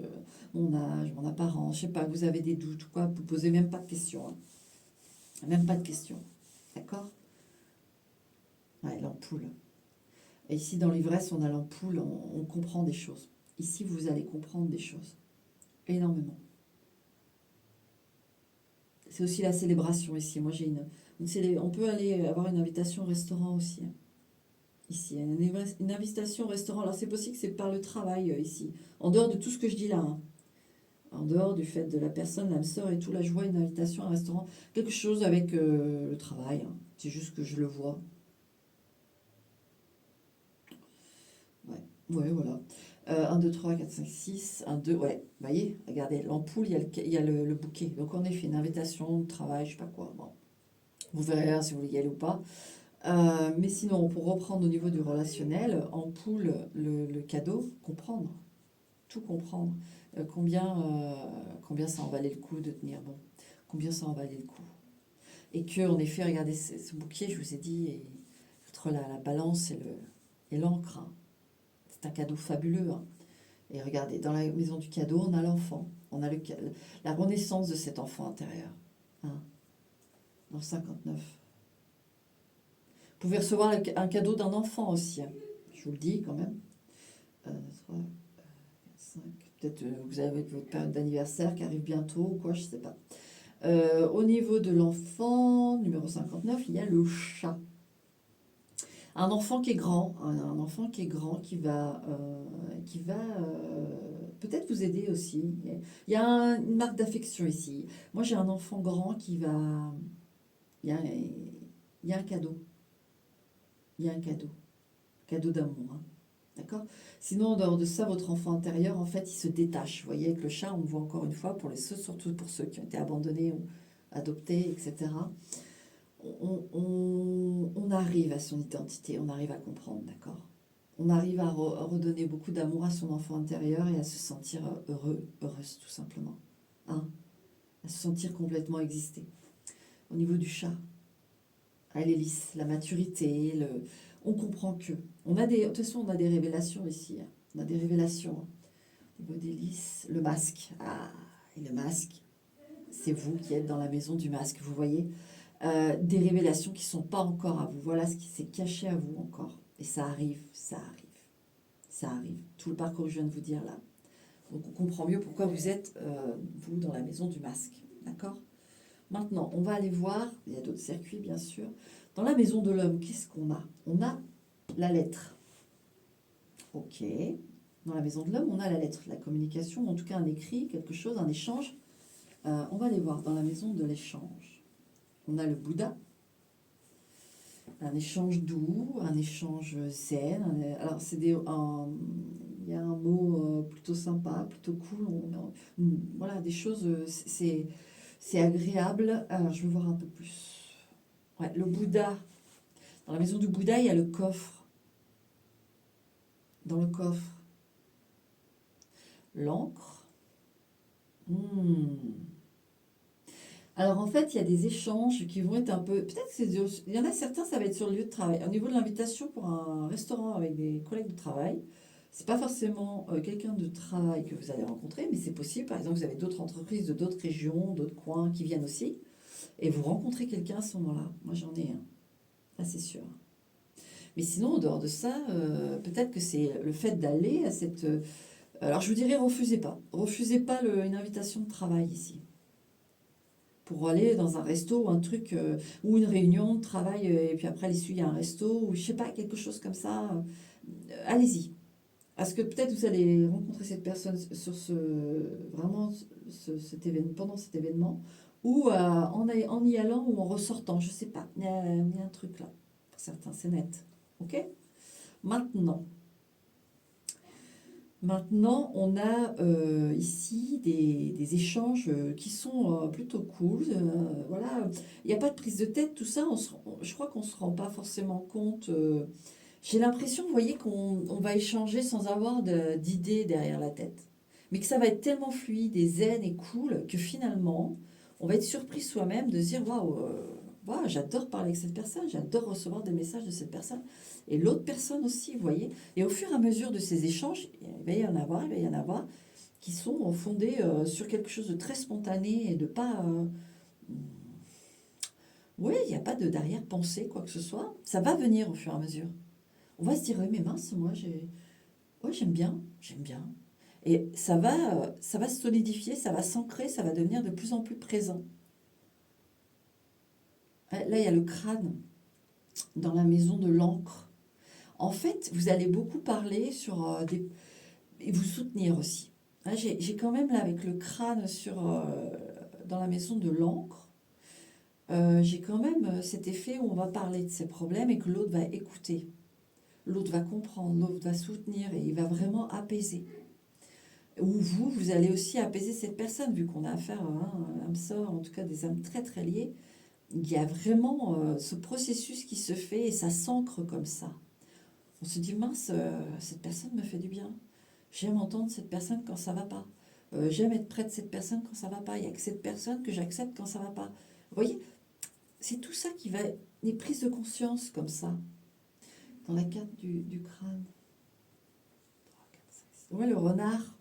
Speaker 2: mon âge, mon apparence, je sais pas, vous avez des doutes ou quoi, vous posez même pas de questions. Hein. Même pas de questions. D'accord? Ouais, l'ampoule. Et ici, dans l'ivresse, on a l'ampoule, on comprend des choses. Ici, vous allez comprendre des choses. Énormément. C'est aussi la célébration ici. Moi, j'ai on peut aller avoir une invitation au restaurant aussi. Hein. Ici, une invitation au restaurant. Alors, c'est possible que c'est par le travail ici. En dehors de tout ce que je dis là. Hein. En dehors du fait de la personne, l'âme sœur et tout, là, je vois une invitation à un restaurant. Quelque chose avec le travail. Hein. C'est juste que je le vois. Ouais, ouais, voilà. 1, 2, 3, 4, 5, 6, 1, 2, ouais, vous voyez, regardez, l'ampoule, il y a le bouquet. Donc en effet, une invitation, de travail, je sais pas quoi. Bon, vous verrez hein, si vous voulez y aller ou pas. Mais sinon, pour reprendre au niveau du relationnel, ampoule, le cadeau, comprendre, tout comprendre. Combien ça en valait le coup de tenir bon, combien ça en valait le coup. Et que, en effet, regardez, ce bouquet, je vous ai dit, entre la balance et l'encre, hein. C'est un cadeau fabuleux. Hein. Et regardez, dans la maison du cadeau, on a l'enfant. On a la renaissance de cet enfant intérieur. Hein, dans 59. Vous pouvez recevoir un cadeau d'un enfant aussi. Hein. Je vous le dis quand même. 3, 4, 5. Peut-être vous avez votre période d'anniversaire qui arrive bientôt ou quoi, je ne sais pas. Au niveau de l'enfant, numéro 59, il y a le chat. Un enfant qui est grand, un enfant qui est grand, qui va peut-être vous aider aussi. Il y a une marque d'affection ici. Moi, j'ai un enfant grand qui va... Il y a, il y a un cadeau. Il y a un cadeau. Cadeau d'amour. Hein. D'accord? Sinon, en dehors de ça, votre enfant intérieur, en fait, il se détache. Vous voyez, avec le chat, on le voit encore une fois, surtout pour ceux qui ont été abandonnés ou adoptés, etc. On arrive à son identité, on arrive à comprendre, d'accord? On arrive à redonner beaucoup d'amour à son enfant intérieur et à se sentir heureux, heureuse tout simplement. Hein? À se sentir complètement exister. Au niveau du chat, elle est lisse, la maturité, on comprend que. De toute façon, on a des révélations ici. Hein. On a des révélations. Hein. Au niveau des lys, le masque. Ah, et le masque, c'est vous qui êtes dans la maison du masque, vous voyez? Des révélations qui ne sont pas encore à vous. Voilà ce qui s'est caché à vous encore. Et ça arrive, ça arrive, ça arrive. Tout le parcours que je viens de vous dire là. Donc on comprend mieux pourquoi vous êtes, vous, dans la maison du masque. D'accord? Maintenant, on va aller voir, il y a d'autres circuits bien sûr. Dans la maison de l'homme, qu'est-ce qu'on a? On a la lettre. Ok. Dans la maison de l'homme, on a la lettre, la communication, en tout cas un écrit, quelque chose, un échange. On va aller voir dans la maison de l'échange. On a le Bouddha, un échange doux, un échange zen. Alors, il y a un mot plutôt sympa, plutôt cool. Voilà, des choses, c'est agréable. Alors, je vais voir un peu plus. Ouais, le Bouddha. Dans la maison du Bouddha, il y a le coffre. Dans le coffre, l'encre. Alors en fait, il y a des échanges qui vont être un peu... Peut-être qu'il y en a certains, ça va être sur le lieu de travail. Au niveau de l'invitation pour un restaurant avec des collègues de travail, c'est pas forcément quelqu'un de travail que vous allez rencontrer, mais c'est possible. Par exemple, vous avez d'autres entreprises de d'autres régions, d'autres coins qui viennent aussi, et vous rencontrez quelqu'un à ce moment-là. Moi, j'en ai un. Ça, c'est sûr. Mais sinon, en dehors de ça, peut-être que c'est le fait d'aller à cette... alors, je vous dirais, refusez pas. Refusez pas une invitation de travail ici. Pour aller dans un resto ou un truc, ou une réunion de travail, et puis après, à l'issue, il y a un resto, ou je sais pas, quelque chose comme ça. Allez-y. Parce que peut-être vous allez rencontrer cette personne sur cet événement, pendant cet événement, ou en y allant ou en ressortant, je sais pas. Il y a un truc là. Pour certains, c'est net. Ok? Maintenant, on a ici des échanges qui sont plutôt cool. Voilà, il n'y a pas de prise de tête, tout ça. Je crois qu'on ne se rend pas forcément compte. J'ai l'impression, vous voyez, qu'on va échanger sans avoir d'idée derrière la tête. mais que ça va être tellement fluide et zen et cool que finalement, on va être surpris soi-même de se dire waouh, waouh, j'adore parler avec cette personne, j'adore recevoir des messages de cette personne et l'autre personne aussi, vous voyez. Et au fur et à mesure de ces échanges, il va y en avoir qui sont fondés sur quelque chose de très spontané et de pas. Oui, il n'y a pas de d'arrière-pensée, quoi que ce soit. Ça va venir au fur et à mesure. On va se dire, oui, mais mince, moi, ouais, j'aime bien, j'aime bien. Et ça va se solidifier, ça va s'ancrer, ça va devenir de plus en plus présent. Là, il y a le crâne dans la maison de l'encre. En fait, vous allez beaucoup parler sur et vous soutenir aussi. Hein, j'ai quand même là avec le crâne dans la maison de l'encre, j'ai quand même cet effet où on va parler de ses problèmes et que l'autre va écouter. L'autre va comprendre, l'autre va soutenir et il va vraiment apaiser. Ou vous allez aussi apaiser cette personne, vu qu'on a affaire à un âme sœur, en tout cas des âmes très très liées. Il y a vraiment ce processus qui se fait et ça s'ancre comme ça. On se dit, mince, cette personne me fait du bien. J'aime entendre cette personne quand ça va pas. J'aime être près de cette personne quand ça va pas. Il n'y a que cette personne que j'accepte quand ça va pas. Vous voyez, c'est tout ça qui va... Des prises de conscience comme ça, dans la carte du crâne. Ouais, le renard.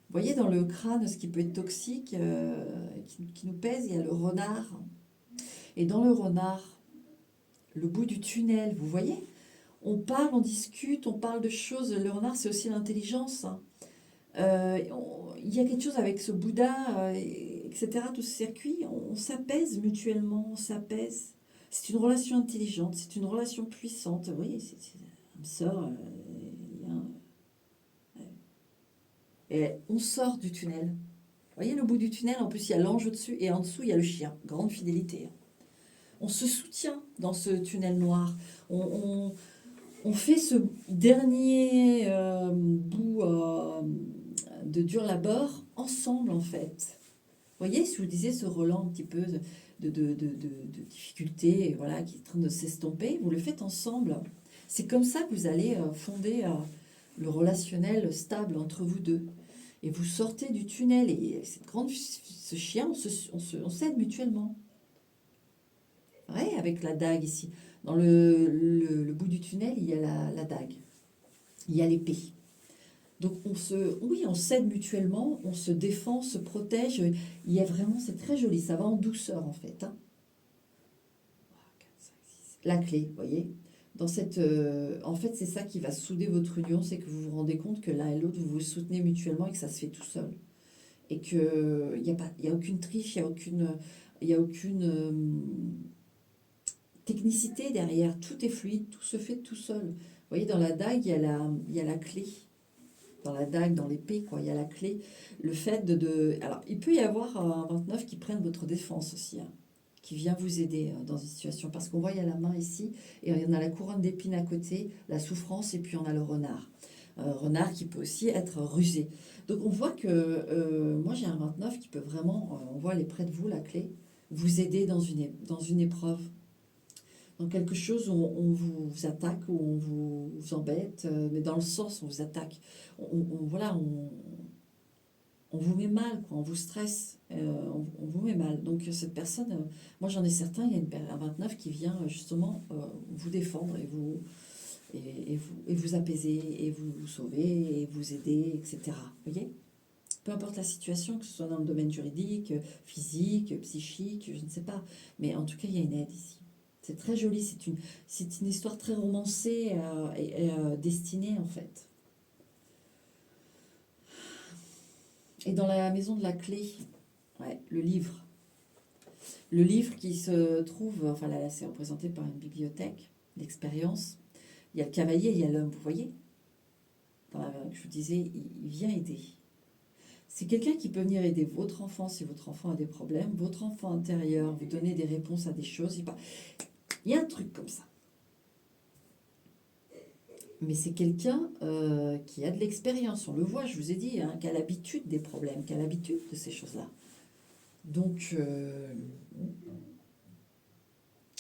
Speaker 2: Vous voyez, dans le crâne, ce qui peut être toxique, qui nous pèse, il y a le renard. Et dans le renard, le bout du tunnel, vous voyez, on parle, on discute, on parle de choses. Le renard, c'est aussi l'intelligence. Hein. Il y a quelque chose avec ce Bouddha, etc., tout ce circuit. On s'apaise mutuellement, on s'apaise. C'est une relation intelligente, c'est une relation puissante. Vous voyez, c'est une sœur. Et on sort du tunnel. Vous voyez le bout du tunnel, en plus il y a l'ange au-dessus et en dessous il y a le chien. Grande fidélité. On se soutient dans ce tunnel noir. On fait ce dernier bout de dur labeur ensemble en fait. Vous voyez, si je vous disais ce relent un petit peu de difficulté, voilà, qui est en train de s'estomper, vous le faites ensemble. C'est comme ça que vous allez fonder le relationnel stable entre vous deux. Et vous sortez du tunnel et ce chien, on s'aide mutuellement. Ouais, avec la dague ici. Dans le bout du tunnel, il y a la dague. Il y a l'épée. Donc on s'aide mutuellement, on se défend, on se protège. Il y a vraiment, c'est très joli, ça va en douceur en fait. Hein. La clé, vous voyez. En fait, c'est ça qui va souder votre union, c'est que vous vous rendez compte que l'un et l'autre, vous vous soutenez mutuellement et que ça se fait tout seul. Et qu'il n'y a aucune triche, il y a aucune technicité derrière. Tout est fluide, tout se fait tout seul. Vous voyez, dans la dague, il y a la clé. Dans la dague, dans l'épée, quoi, il y a la clé. Le fait Alors, il peut y avoir un 29 qui prenne votre défense aussi, hein, qui vient vous aider dans une situation. Parce qu'on voit, il y a la main ici, et il y en a la couronne d'épines à côté, la souffrance, et puis on a le renard. Renard qui peut aussi être rusé. Donc on voit que moi j'ai un 29 qui peut vraiment, on voit elle est près de vous, la clé, vous aider dans une épreuve. Dans quelque chose où on vous attaque, où on vous embête, mais dans le sens où on vous attaque. Voilà, on vous met mal, quoi, on vous stresse, on vous met mal. Donc cette personne, moi j'en ai certains, il y a un 29 qui vient justement vous défendre et vous apaiser, et vous sauver, et vous aider, etc. Vous voyez? Peu importe la situation, que ce soit dans le domaine juridique, physique, psychique, je ne sais pas. Mais en tout cas, il y a une aide ici. C'est très joli, c'est une histoire très romancée et destinée en fait. Et dans la maison de la clé, ouais, le livre. Le livre qui se trouve, enfin là c'est représenté par une bibliothèque d'expérience. Il y a le cavalier, il y a l'homme, vous voyez? Je vous disais, il vient aider. C'est quelqu'un qui peut venir aider votre enfant si votre enfant a des problèmes, votre enfant intérieur, vous donner des réponses à des choses. Il y a un truc comme ça. Mais c'est quelqu'un qui a de l'expérience, on le voit, je vous ai dit, hein, qui a l'habitude des problèmes, qui a l'habitude de ces choses-là. Donc,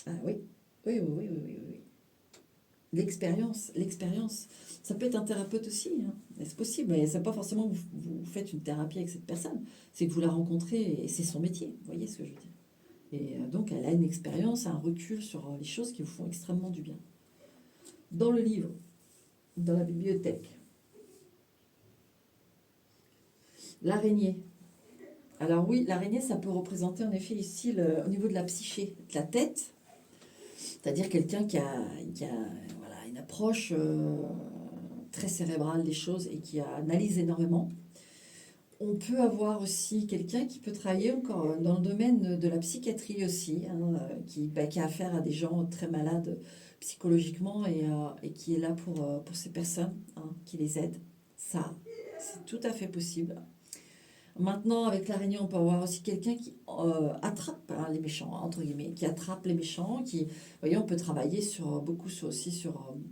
Speaker 2: ah oui. Oui. L'expérience. Ça peut être un thérapeute aussi, hein. C'est possible, mais c'est pas forcément que vous faites une thérapie avec cette personne, c'est que vous la rencontrez et c'est son métier, vous voyez ce que je veux dire. Et donc elle a une expérience, un recul sur les choses qui vous font extrêmement du bien. Dans le livre, dans la bibliothèque, l'araignée. Alors oui, l'araignée, ça peut représenter en effet ici au niveau de la psyché, de la tête, c'est-à-dire quelqu'un qui a voilà, une approche très cérébrale des choses et qui analyse énormément. On peut avoir aussi quelqu'un qui peut travailler encore dans le domaine de la psychiatrie aussi, hein, qui a affaire à des gens très malades psychologiquement et qui est là pour ces personnes, hein, qui les aide. Ça, c'est tout à fait possible. Maintenant, avec l'araignée, on peut avoir aussi quelqu'un qui attrape, hein, les méchants, entre guillemets, qui attrape les méchants, vous voyez, on peut travailler beaucoup aussi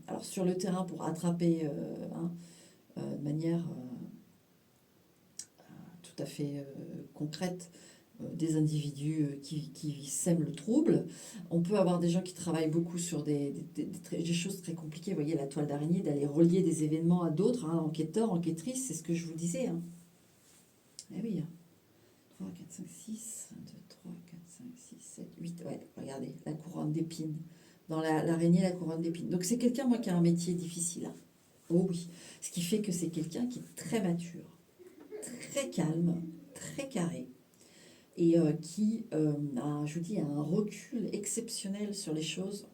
Speaker 2: alors sur le terrain pour attraper hein, de manière tout à fait concrète des individus qui sèment le trouble. On peut avoir des gens qui travaillent beaucoup sur des choses très compliquées. Vous voyez, la toile d'araignée, d'aller relier des événements à d'autres, hein, enquêteurs, enquêtrices, c'est ce que je vous disais. Hein. Eh oui, 3, 4, 5, 6, 1, 2, 3, 4, 5, 6, 7, 8. Ouais, regardez, la couronne d'épines. Dans l'araignée, la couronne d'épines. Donc c'est quelqu'un, moi, qui a un métier difficile. Hein. Oh oui. Ce qui fait que c'est quelqu'un qui est très mature, très calme, très carré, et qui je vous dis, a un recul exceptionnel sur les choses.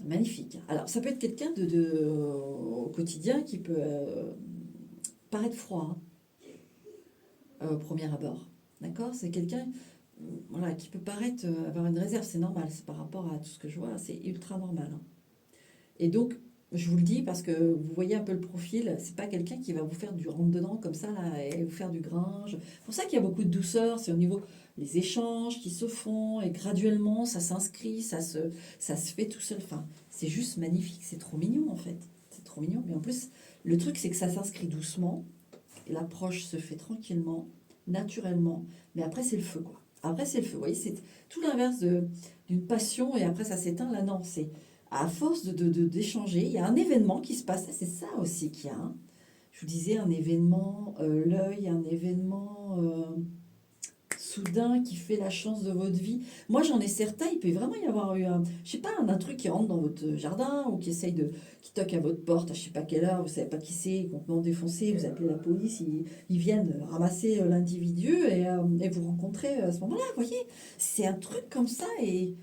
Speaker 2: Magnifique. Alors, ça peut être quelqu'un au quotidien qui peut paraître froid, hein, au premier abord. D'accord? C'est quelqu'un voilà, qui peut paraître avoir une réserve. C'est normal, c'est par rapport à tout ce que je vois, c'est ultra normal. Hein. Et donc, je vous le dis parce que vous voyez un peu le profil, c'est pas quelqu'un qui va vous faire du rentre-dedans comme ça là, et vous faire du gringe. C'est pour ça qu'il y a beaucoup de douceur, c'est au niveau des échanges qui se font et graduellement ça s'inscrit, ça se fait tout seul. Enfin, c'est juste magnifique, c'est trop mignon en fait. C'est trop mignon. Mais en plus, le truc c'est que ça s'inscrit doucement, et l'approche se fait tranquillement, naturellement, mais après c'est le feu quoi. Après c'est le feu, vous voyez, c'est tout l'inverse d'une passion et après ça s'éteint. Là non, c'est à force d'échanger, il y a un événement qui se passe. C'est ça aussi qu'il y a. Hein. Je vous disais, un événement, l'œil, un événement soudain qui fait la chance de votre vie. Moi, j'en ai certains, il peut vraiment y avoir eu je sais pas, un truc qui rentre dans votre jardin ou qui toque à votre porte à je sais pas quelle heure, vous savez pas qui c'est, complètement défoncé, vous appelez la police, ils viennent ramasser l'individu et vous rencontrez à ce moment-là. Vous voyez, c'est un truc comme ça et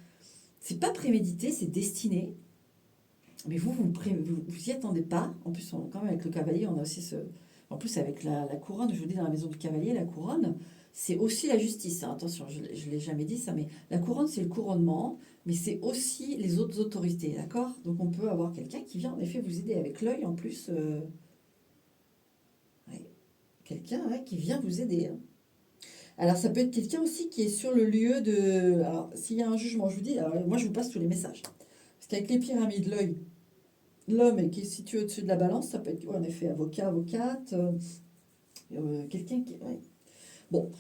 Speaker 2: c'est pas prémédité, c'est destiné. Mais vous y attendez pas. En plus, quand même, avec le cavalier, on a aussi ce. En plus, avec la couronne, je vous dis, dans la maison du cavalier, la couronne, c'est aussi la justice. Hein. Attention, je ne l'ai jamais dit ça, mais la couronne, c'est le couronnement, mais c'est aussi les autres autorités, d'accord? Donc, on peut avoir quelqu'un qui vient, en effet, vous aider avec l'œil, en plus. Ouais. Quelqu'un ouais, qui vient vous aider. Hein. Alors, ça peut être quelqu'un aussi qui est sur le lieu de. Alors, s'il y a un jugement, je vous dis, alors, moi, je vous passe tous les messages. Parce qu'avec les pyramides, l'homme qui est situé au-dessus de la balance, ça peut être en effet avocat, avocate, quelqu'un qui. Ouais. Bon,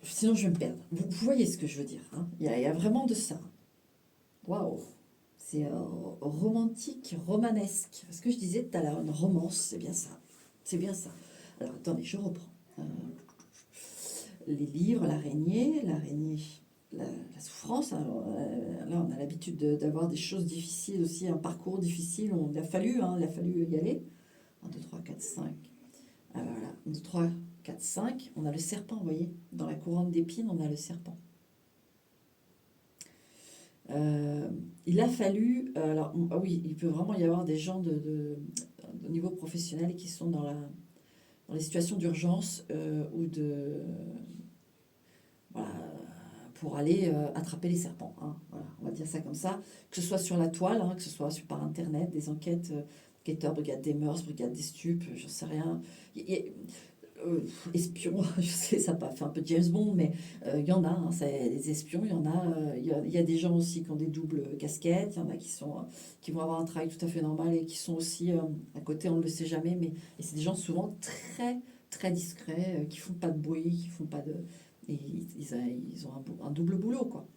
Speaker 2: sinon je vais me perdre. Vous voyez ce que je veux dire. Hein, il y a vraiment de ça. Waouh! C'est romantique, romanesque. Ce que je disais tout à l'heure, une romance, c'est bien ça. C'est bien ça. Alors attendez, je reprends. Les livres, l'araignée, la souffrance. Alors, là, on a l'habitude d'avoir des choses difficiles aussi, un parcours difficile. Il a fallu y aller. 1, 2, 3, 4, 5. Alors voilà, 1, 2, 3, 4, 5. On a le serpent, vous voyez. Dans la couronne d'épines, on a le serpent. Il a fallu. Alors, oui, il peut vraiment y avoir des gens de niveau professionnel qui sont dans les situations d'urgence ou voilà, pour aller attraper les serpents. Hein, voilà, on va dire ça comme ça. Que ce soit sur la toile, hein, que ce soit par Internet, des enquêtes, enquêteurs, brigade des mœurs, brigade des stupes, j'en sais rien. Espions, je sais, ça fait un peu James Bond, mais il y en a, hein, les espions, il y en a. Il y a des gens aussi qui ont des doubles casquettes, il y en a qui vont avoir un travail tout à fait normal et qui sont aussi à côté, on ne le sait jamais, mais et c'est des gens souvent très, très discrets, qui font pas de bruit, qui font pas de. Et ils ont un double boulot, quoi.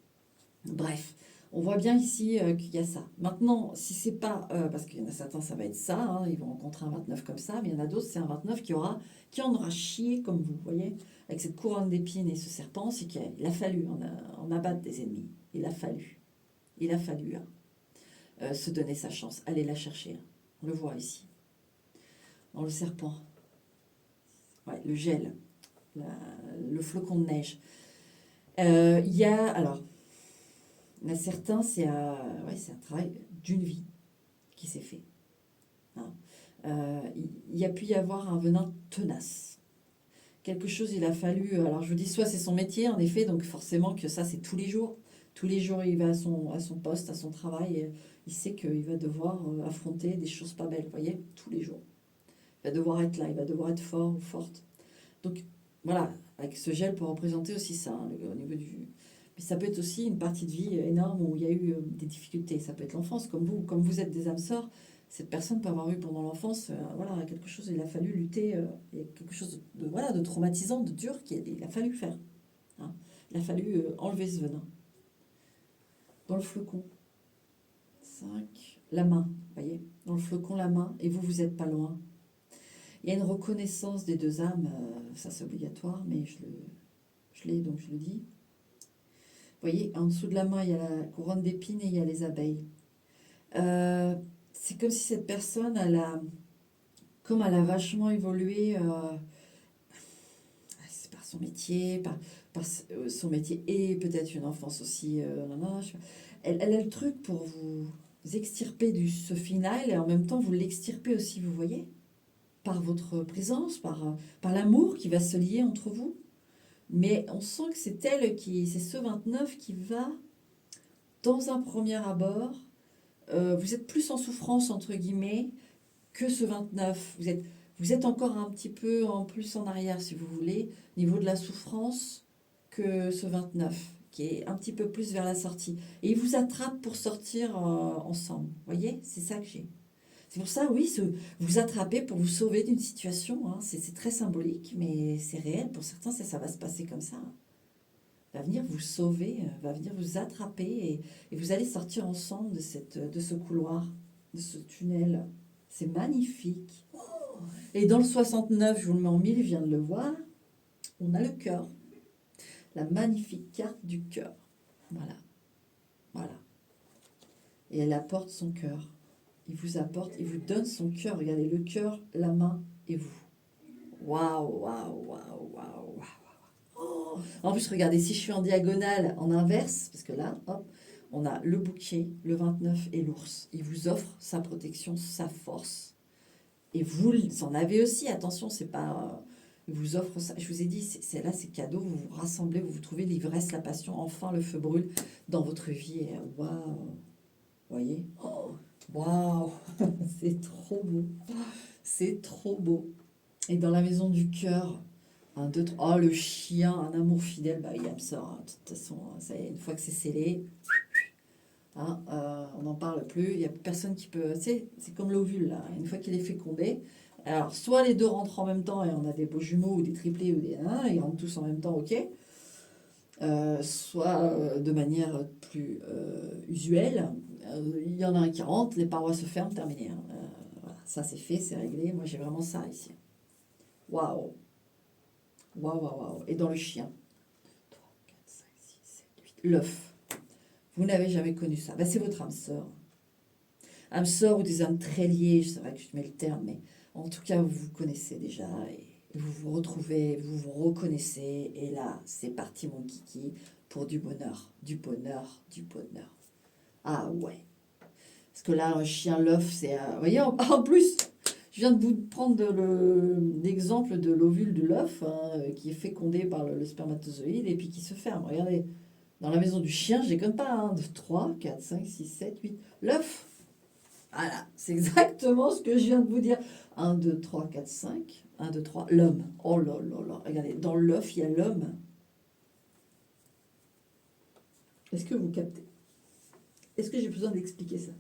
Speaker 2: Bref, On voit bien ici qu'il y a ça. Maintenant, si c'est pas, parce qu'il y en a certains, ça va être ça, hein, ils vont rencontrer un 29 comme ça, mais il y en a d'autres, c'est un 29 qui en aura chié comme vous voyez, avec cette couronne d'épines et ce serpent, c'est qu'il a fallu en abattre des ennemis. Il a fallu hein, se donner sa chance, aller la chercher. Hein. On le voit ici, dans le serpent. Ouais, le gel, le flocon de neige. Il y a, alors, il y en a certains, c'est un travail d'une vie qui s'est fait. Hein. Il y a pu y avoir un venin tenace. Quelque chose, il a fallu. Alors, je vous dis, soit c'est son métier, en effet, donc forcément que ça, c'est tous les jours. Tous les jours, il va à son poste, à son travail, et il sait qu'il va devoir affronter des choses pas belles, vous voyez, tous les jours. Il va devoir être là, il va devoir être fort ou forte. Donc, voilà, avec ce gel peut représenter aussi ça, hein, au niveau du. Mais ça peut être aussi une partie de vie énorme où il y a eu des difficultés. Ça peut être l'enfance, comme vous êtes des âmes sœurs. Cette personne peut avoir eu pendant l'enfance voilà, quelque chose, il a fallu lutter, il y a quelque chose voilà, de traumatisant, de dur qu'il a fallu faire. Hein. Il a fallu enlever ce venin. Dans le flocon, 5, la main, vous voyez, dans le flocon, la main, et vous n'êtes pas loin. Il y a une reconnaissance des deux âmes, ça c'est obligatoire, mais je l'ai, donc je le dis. Vous voyez, en dessous de la main, il y a la couronne d'épines et il y a les abeilles. C'est comme si cette personne, comme elle a vachement évolué, c'est par son métier, par son métier et peut-être une enfance aussi. Elle a le truc pour vous extirper ce final et en même temps vous l'extirper aussi, vous voyez, par votre présence, par l'amour qui va se lier entre vous. Mais on sent que c'est c'est ce 29 qui va, dans un premier abord, vous êtes plus en souffrance, entre guillemets, que ce 29. Vous êtes encore un petit peu en plus en arrière, si vous voulez, au niveau de la souffrance, que ce 29, qui est un petit peu plus vers la sortie. Et il vous attrape pour sortir ensemble. Vous voyez, c'est ça que j'ai. C'est pour ça, oui, vous attrapez pour vous sauver d'une situation. Hein. C'est très symbolique, mais c'est réel. Pour certains, ça va se passer comme ça. Va venir vous sauver, va venir vous attraper et vous allez sortir ensemble de ce couloir, de ce tunnel. C'est magnifique. Et dans le 69, je vous le mets en mille, je viens de le voir, on a le cœur. La magnifique carte du cœur. Voilà. Voilà. Et elle apporte son cœur. Il vous apporte, il vous donne son cœur. Regardez, le cœur, la main et vous. Waouh, waouh, waouh, waouh, waouh. Oh. En plus, regardez, si je suis en diagonale, en inverse, parce que là, hop, on a le bouquet, le 29 et l'ours. Il vous offre sa protection, sa force. Et vous en avez aussi, attention, c'est pas... il vous offre ça, je vous ai dit, c'est cadeau, vous vous rassemblez, vous trouvez l'ivresse, la passion, enfin le feu brûle dans votre vie. Et waouh, vous voyez, waouh, c'est trop beau, c'est trop beau. Et dans la maison du cœur, un, deux, trois, oh le chien, un amour fidèle, bah il me sort, hein. De toute façon, ça y est, une fois que c'est scellé, hein, on n'en parle plus, il n'y a personne qui peut, c'est comme l'ovule là, une fois qu'il est fécondé. Alors, soit les deux rentrent en même temps et on a des beaux jumeaux ou des triplés ou des ils rentrent tous en même temps, ok. Soit de manière plus usuelle, il y en a un qui rentre, les parois se ferment, terminé. Hein. Voilà, ça c'est fait, c'est réglé. Moi j'ai vraiment ça ici. Waouh! Waouh, waouh, waouh. Et dans le chien, 3, 4, 5, 6, 7, 8. L'œuf. Vous n'avez jamais connu ça. Ben, c'est votre âme sœur. Âme sœur ou des âmes très liées, c'est vrai que je mets le terme, mais en tout cas, vous vous connaissez déjà et vous vous retrouvez, vous vous reconnaissez. Et là, c'est parti, mon kiki, pour du bonheur, du bonheur, du bonheur. Ah ouais. Parce que là, un chien, l'œuf, c'est... vous voyez, en plus, je viens de vous prendre l'exemple de l'ovule de l'œuf, hein, qui est fécondé par le spermatozoïde et puis qui se ferme. Regardez, dans la maison du chien, je déconne pas, hein, 3, 4, 5, 6, 7, 8. L'œuf. Voilà, c'est exactement ce que je viens de vous dire. 1, 2, 3, 4, 5. 1, 2, 3, l'homme. Oh là là là. Regardez, dans l'œuf, il y a l'homme. Est-ce que vous captez? Est-ce que j'ai besoin d'expliquer ça?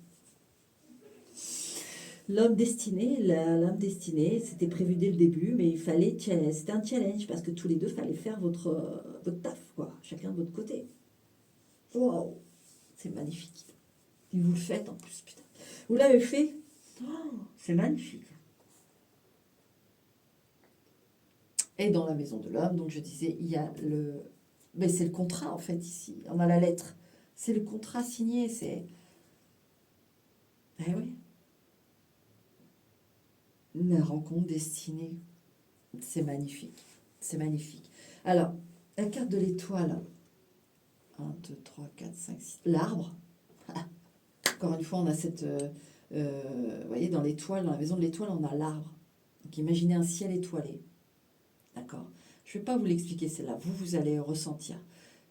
Speaker 2: L'homme destiné, l'âme destinée, c'était prévu dès le début, mais il fallait, c'était un challenge, parce que tous les deux, il fallait faire votre taf, quoi. Chacun de votre côté. Wow. C'est magnifique. Et vous le faites en plus, putain. Vous l'avez fait? Oh, c'est magnifique. Et dans la maison de l'homme, donc je disais, il y a le... Mais c'est le contrat, en fait, ici. On a la lettre. C'est le contrat signé, c'est... Eh oui. Une rencontre destinée. C'est magnifique. C'est magnifique. Alors, la carte de l'étoile. 1, 2, 3, 4, 5, 6. L'arbre. Encore une fois, on a cette... vous voyez, dans l'étoile, dans la maison de l'étoile, on a l'arbre. Donc imaginez un ciel étoilé. D'accord? Je ne vais pas vous l'expliquer, c'est là. Vous allez ressentir.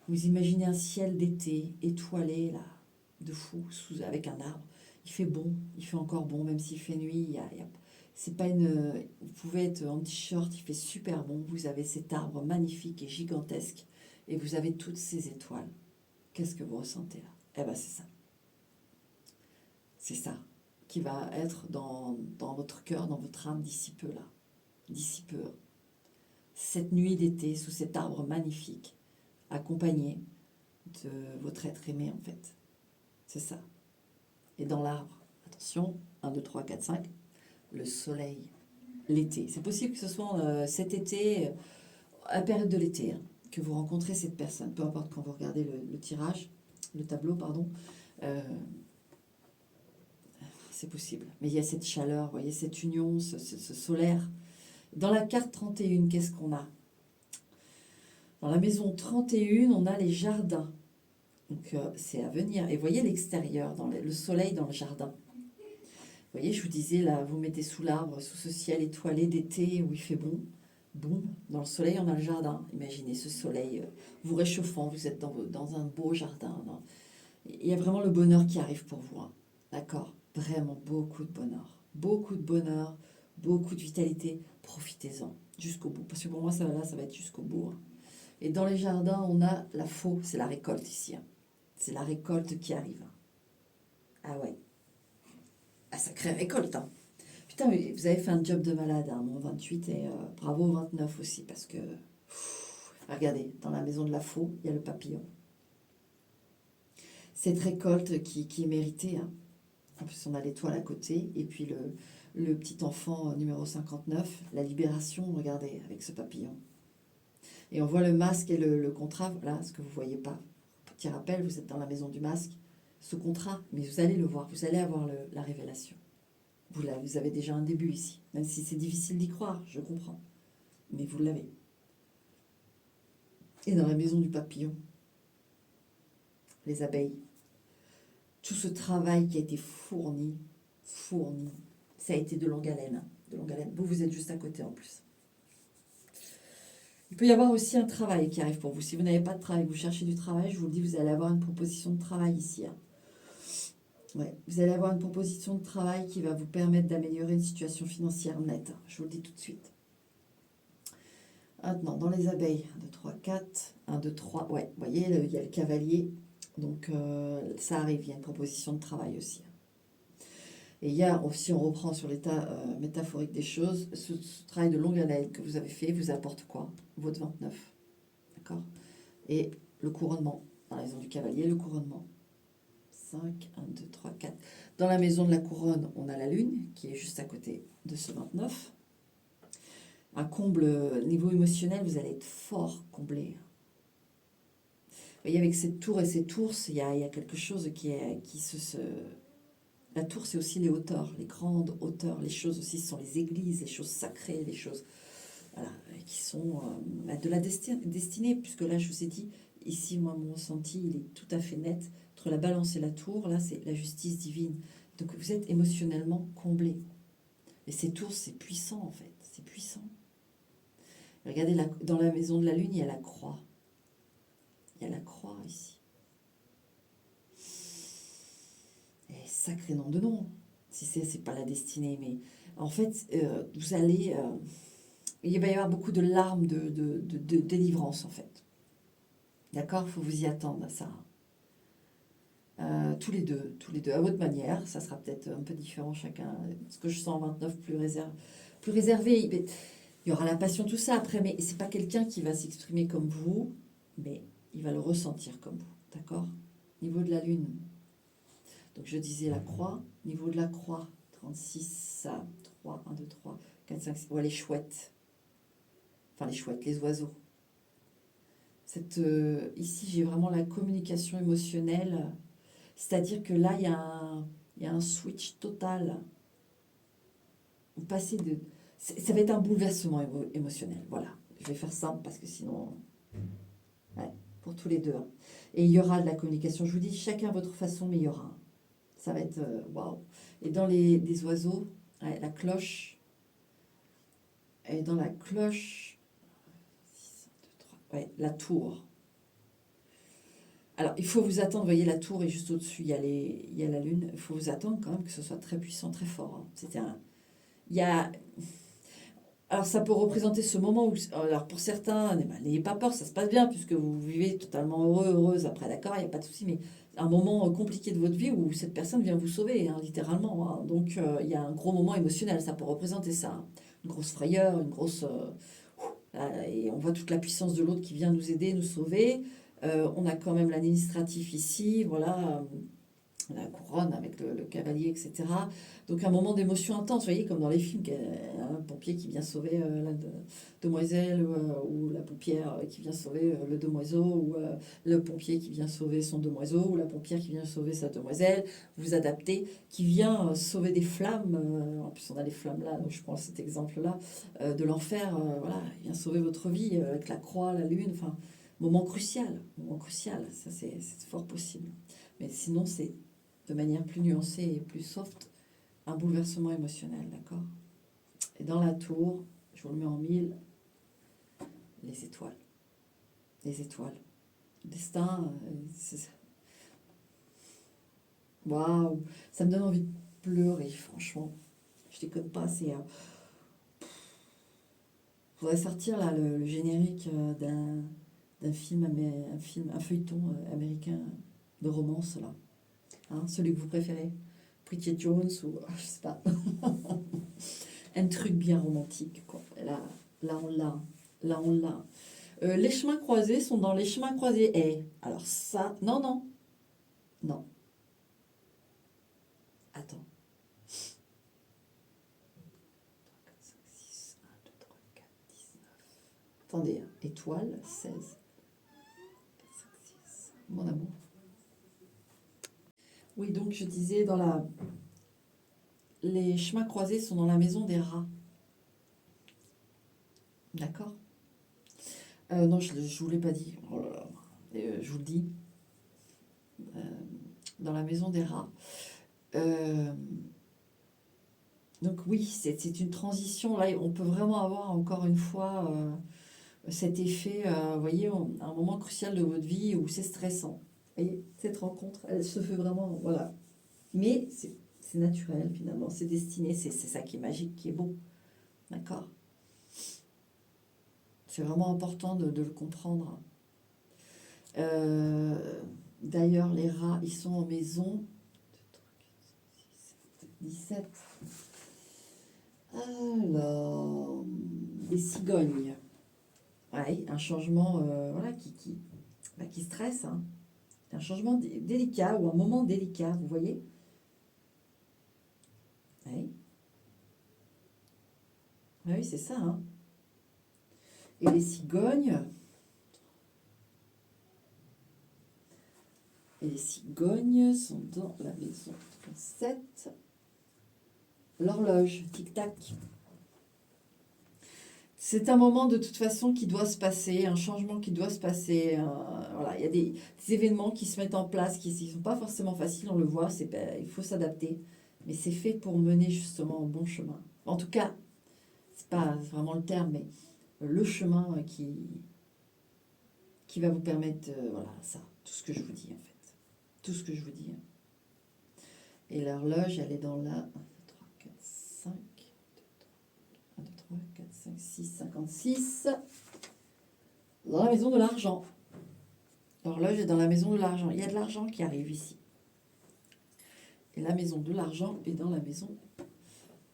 Speaker 2: Vous imaginez un ciel d'été étoilé, là, de fou, avec un arbre. Il fait bon, il fait encore bon, même s'il fait nuit. C'est pas une... Vous pouvez être en t-shirt, il fait super bon. Vous avez cet arbre magnifique et gigantesque. Et vous avez toutes ces étoiles. Qu'est-ce que vous ressentez là? Eh bien, c'est ça. C'est ça qui va être dans votre cœur, dans votre âme d'ici peu là. D'ici peu. Cette nuit d'été sous cet arbre magnifique, accompagné de votre être aimé en fait. C'est ça. Et dans l'arbre, attention, 1, 2, 3, 4, 5, le soleil, l'été. C'est possible que ce soit cet été, à la période de l'été, hein, que vous rencontrez cette personne, peu importe quand vous regardez le tirage, le tableau, pardon. C'est possible. Mais il y a cette chaleur, vous voyez, cette union, ce solaire. Dans la carte 31, qu'est-ce qu'on a? Dans la maison 31, on a les jardins. Donc, c'est à venir. Et vous voyez l'extérieur, le soleil dans le jardin. Vous voyez, je vous disais, là, vous mettez sous l'arbre, sous ce ciel étoilé d'été où il fait bon. Boum, dans le soleil, on a le jardin. Imaginez ce soleil vous réchauffant, vous êtes dans un beau jardin. Il y a vraiment le bonheur qui arrive pour vous. Hein. D'accord? Vraiment beaucoup de bonheur. Beaucoup de bonheur, beaucoup de vitalité. Profitez-en jusqu'au bout. Parce que pour moi, ça va être jusqu'au bout. Hein. Et dans les jardins, on a la faux, c'est la récolte ici. Hein. C'est la récolte qui arrive. Ah ouais. Ah, sacrée récolte. Hein. Putain, mais vous avez fait un job de malade, hein, mon 28, et bravo au 29 aussi, parce que... regardez, dans la maison de la faux, il y a le papillon. Cette récolte qui est méritée. Hein. En plus, on a l'étoile à côté, et puis le petit enfant numéro 59, la libération, regardez, avec ce papillon. Et on voit le masque et le contrat, voilà, ce que vous ne voyez pas. Petit rappel, vous êtes dans la maison du masque, ce contrat, mais vous allez le voir, vous allez avoir la révélation. Vous avez déjà un début ici, même si c'est difficile d'y croire, je comprends, mais vous l'avez. Et dans la maison du papillon, les abeilles, tout ce travail qui a été fourni, ça a été de longue haleine, de longue haleine. Vous êtes juste à côté en plus. Il peut y avoir aussi un travail qui arrive pour vous. Si vous n'avez pas de travail, vous cherchez du travail, je vous le dis, vous allez avoir une proposition de travail ici. Hein. Ouais, vous allez avoir une proposition de travail qui va vous permettre d'améliorer une situation financière nette. Je vous le dis tout de suite. Maintenant, dans les abeilles, 1, 2, 3, 4, 1, 2, 3, ouais, vous voyez, il y a le cavalier. Donc, ça arrive, il y a une proposition de travail aussi. Et il y a, si on reprend sur l'état métaphorique des choses, ce travail de longue haleine que vous avez fait vous apporte quoi? Votre 29. D'accord? Et le couronnement. Dans la maison du cavalier, le couronnement. 5, 1, 2, 3, 4. Dans la maison de la couronne, on a la lune qui est juste à côté de ce 29. Un comble niveau émotionnel, vous allez être fort comblé. Vous voyez, avec cette tour et cette ours, il y a quelque chose qui se... La tour, c'est aussi les hauteurs, les grandes hauteurs. Les choses aussi, ce sont les églises, les choses sacrées, les choses voilà, qui sont de la destinée. Puisque là, je vous ai dit, ici, moi, mon ressenti, il est tout à fait net. Entre la balance et la tour, là, c'est la justice divine. Donc, vous êtes émotionnellement comblé. Et ces tours, c'est puissant, en fait. C'est puissant. Regardez, dans la maison de la lune, il y a la croix. Il y a la croix ici. Et sacré nom de nom. Si c'est pas la destinée, mais en fait, vous allez... il va y avoir beaucoup de larmes de délivrance, en fait. D'accord? Il faut vous y attendre à ça. Tous les deux, à votre manière. Ça sera peut-être un peu différent chacun. Parce que je sens 29 plus réservé. Il y aura la passion, tout ça après, mais c'est pas quelqu'un qui va s'exprimer comme vous, mais il va le ressentir comme vous. D'accord? niveau de la lune. Donc je disais la croix, niveau de la croix, 36, ça, 3, 1, 2, 3, 4, 5, 6, ouais, les chouettes. Enfin les chouettes, les oiseaux. Ici, j'ai vraiment la communication émotionnelle. C'est-à-dire que là, il y a un switch total. Vous passez de... Ça va être un bouleversement émotionnel. Voilà. Je vais faire simple parce que sinon... Ouais, pour tous les deux. Hein. Et il y aura de la communication. Je vous dis, chacun à votre façon, mais il y aura. Ça va être... Waouh. Et dans des oiseaux, ouais, la cloche. Et dans la cloche... 6, 2, 3, ouais, la tour. Alors, il faut vous attendre, vous voyez, la tour est juste au-dessus, il y a la lune. Il faut vous attendre quand même que ce soit très puissant, très fort. Hein. Il y a... Alors, ça peut représenter ce moment où... Alors, pour certains, n'ayez pas peur, ça se passe bien, puisque vous vivez totalement heureux, heureuse après, d'accord, il n'y a pas de souci, mais un moment compliqué de votre vie où cette personne vient vous sauver, hein, littéralement. Hein. Donc, il y a un gros moment émotionnel, ça peut représenter ça. Hein. Une grosse frayeur, une grosse... et on voit toute la puissance de l'autre qui vient nous aider, nous sauver. On a quand même l'administratif ici, voilà, la couronne avec le cavalier, etc. Donc un moment d'émotion intense, vous voyez, comme dans les films, un pompier qui vient sauver la demoiselle, ou la pompière qui vient sauver le demoiseau, ou le pompier qui vient sauver son demoiseau, ou la pompière qui vient sauver sa demoiselle, vous adaptez, qui vient sauver des flammes, en plus on a les flammes là, donc je prends cet exemple-là, de l'enfer, voilà, il vient sauver votre vie avec la croix, la lune, enfin... moment crucial, ça c'est fort possible. Mais sinon, c'est de manière plus nuancée et plus soft, un bouleversement émotionnel, d'accord? Et dans la tour, je vous le mets en mille, les étoiles. Les étoiles. Le destin, waouh, ça me donne envie de pleurer, franchement. Je déconne pas, c'est... faudrait sortir là le générique d'un film, un feuilleton américain de romance, là. Hein, celui que vous préférez. Bridget Jones ou, je sais pas. Un truc bien romantique, quoi. Là on l'a. Là, on l'a. Les chemins croisés sont dans les chemins croisés. Alors ça... Non, non. Non. Attends. 4, 5, 6, 1, 2, 3, 4, 19. Attendez, hein. Étoile, 16. 4, 5, 6. Mon amour. Oui, donc je disais, les chemins croisés sont dans la maison des rats. D'accord? Non, je ne vous l'ai pas dit. Oh là là. Je vous le dis. Dans la maison des rats. Donc oui, c'est une transition. Là, on peut vraiment avoir encore une fois cet effet, vous voyez, un moment crucial de votre vie où c'est stressant. Vous voyez, cette rencontre, elle se fait vraiment, voilà. Mais c'est naturel finalement, c'est destiné, c'est ça qui est magique, qui est beau. D'accord? C'est vraiment important de le comprendre. D'ailleurs, les rats, ils sont en maison 17. Alors, les cigognes. Ouais, un changement voilà, qui stresse. Hein. Un changement délicat ou un moment délicat, vous voyez? Oui. Oui, c'est ça. Hein. Et les cigognes. Et les cigognes sont dans la maison 7. L'horloge, tic-tac. C'est un moment de toute façon qui doit se passer, un changement qui doit se passer. Voilà, il y a des événements qui se mettent en place, qui ne sont pas forcément faciles, on le voit, il faut s'adapter. Mais c'est fait pour mener justement au bon chemin. En tout cas, c'est pas vraiment le terme, mais le chemin qui va vous permettre, voilà, ça, tout ce que je vous dis en fait. Tout ce que je vous dis. Et l'horloge, elle est dans la 1, 2, 3, 4, 5, 1, 2, 3, 4, 5, 6, 56. Dans la maison de l'argent. L'horloge est dans la maison de l'argent. Il y a de l'argent qui arrive ici. Et la maison de l'argent est dans la maison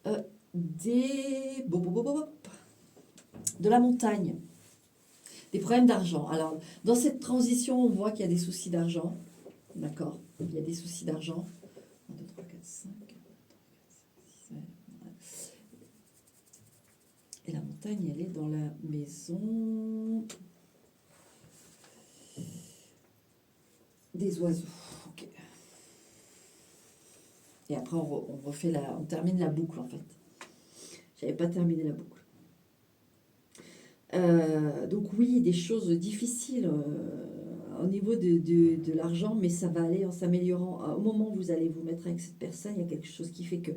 Speaker 2: de la montagne. Des problèmes d'argent. Alors, dans cette transition, on voit qu'il y a des soucis d'argent. D'accord? Il y a des soucis d'argent. 1, 2, 3, 4, 5. 6, ouais. Et la montagne, elle est dans la maison des oiseaux. Ok. Et après, on termine la boucle en fait. J'avais pas terminé la boucle. Donc oui, des choses difficiles au niveau de l'argent, mais ça va aller en s'améliorant. Au moment où vous allez vous mettre avec cette personne, il y a quelque chose qui fait que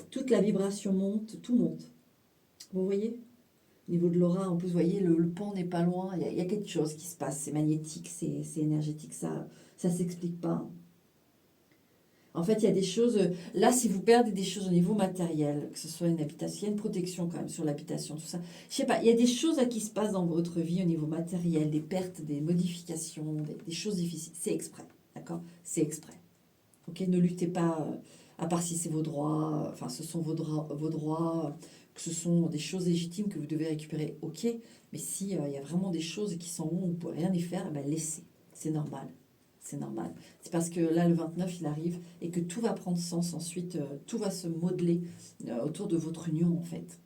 Speaker 2: toute la vibration monte, tout monte. Vous voyez? Au niveau de l'aura, en plus, vous voyez, le pont n'est pas loin, il y a quelque chose qui se passe, c'est magnétique, c'est énergétique, ça s'explique pas. En fait, il y a des choses, là, si vous perdez des choses au niveau matériel, que ce soit une habitation, il y a une protection quand même sur l'habitation, tout ça. Je sais pas, il y a des choses qui se passent dans votre vie au niveau matériel, des pertes, des modifications, des choses difficiles. C'est exprès, d'accord? C'est exprès. Ok, ne luttez pas, à part si c'est vos droits, enfin, ce sont vos droits, que ce sont des choses légitimes que vous devez récupérer, ok. Mais si il y a vraiment des choses qui sont où on ne peut rien y faire, eh ben laissez. C'est normal. C'est normal. C'est parce que là, le 29, il arrive et que tout va prendre sens ensuite, tout va se modeler autour de votre union, en fait.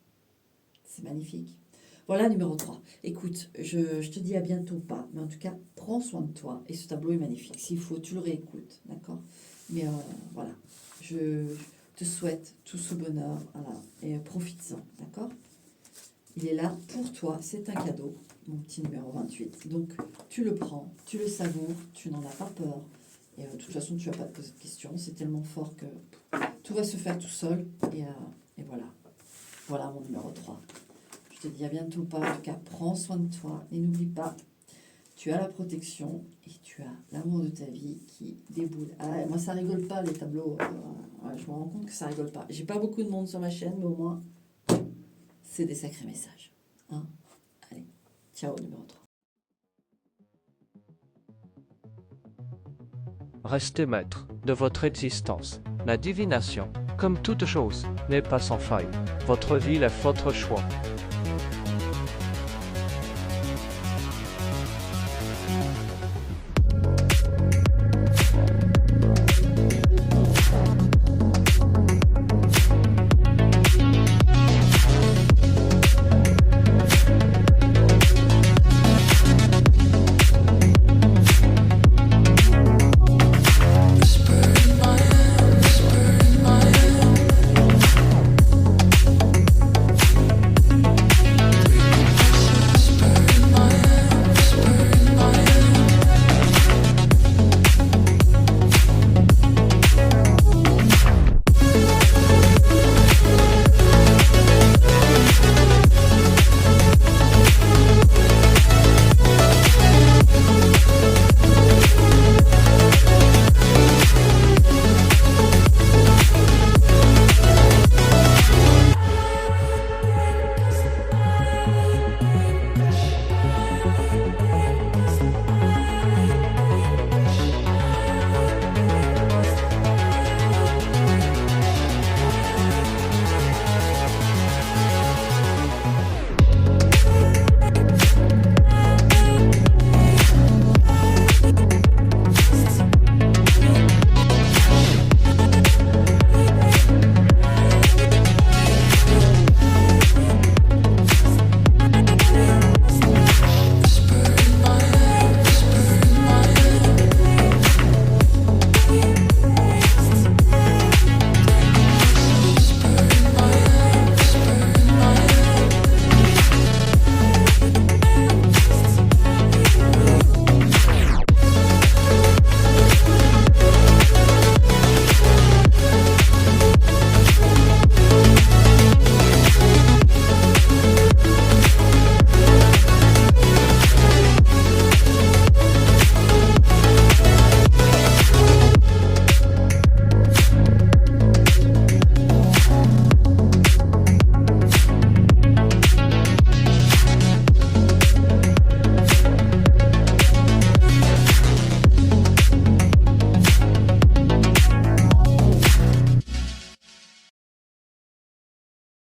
Speaker 2: C'est magnifique. Voilà, numéro 3. Écoute, je te dis à bientôt pas, mais en tout cas, prends soin de toi. Et ce tableau est magnifique. S'il faut, tu le réécoutes, d'accord? Mais voilà, je te souhaite tout ce bonheur, voilà, et profites-en, d'accord? Il est là pour toi, c'est un cadeau, mon petit numéro 28. Donc, tu le prends, tu le savoures, tu n'en as pas peur. Et de toute façon, tu ne vas pas te poser de questions, c'est tellement fort que tout va se faire tout seul. Et voilà. Voilà mon numéro 3. Je te dis à bientôt, pas. En tout cas, prends soin de toi et n'oublie pas, tu as la protection et tu as l'amour de ta vie qui déboule. Ah, moi, ça rigole pas les tableaux. Ouais, je me rends compte que ça rigole pas. J'ai pas beaucoup de monde sur ma chaîne, mais au moins, c'est des sacrés messages. Hein? Allez, ciao numéro 3.
Speaker 1: Restez maître de votre existence. La divination, comme toute chose, n'est pas sans faille. Votre vie est votre choix.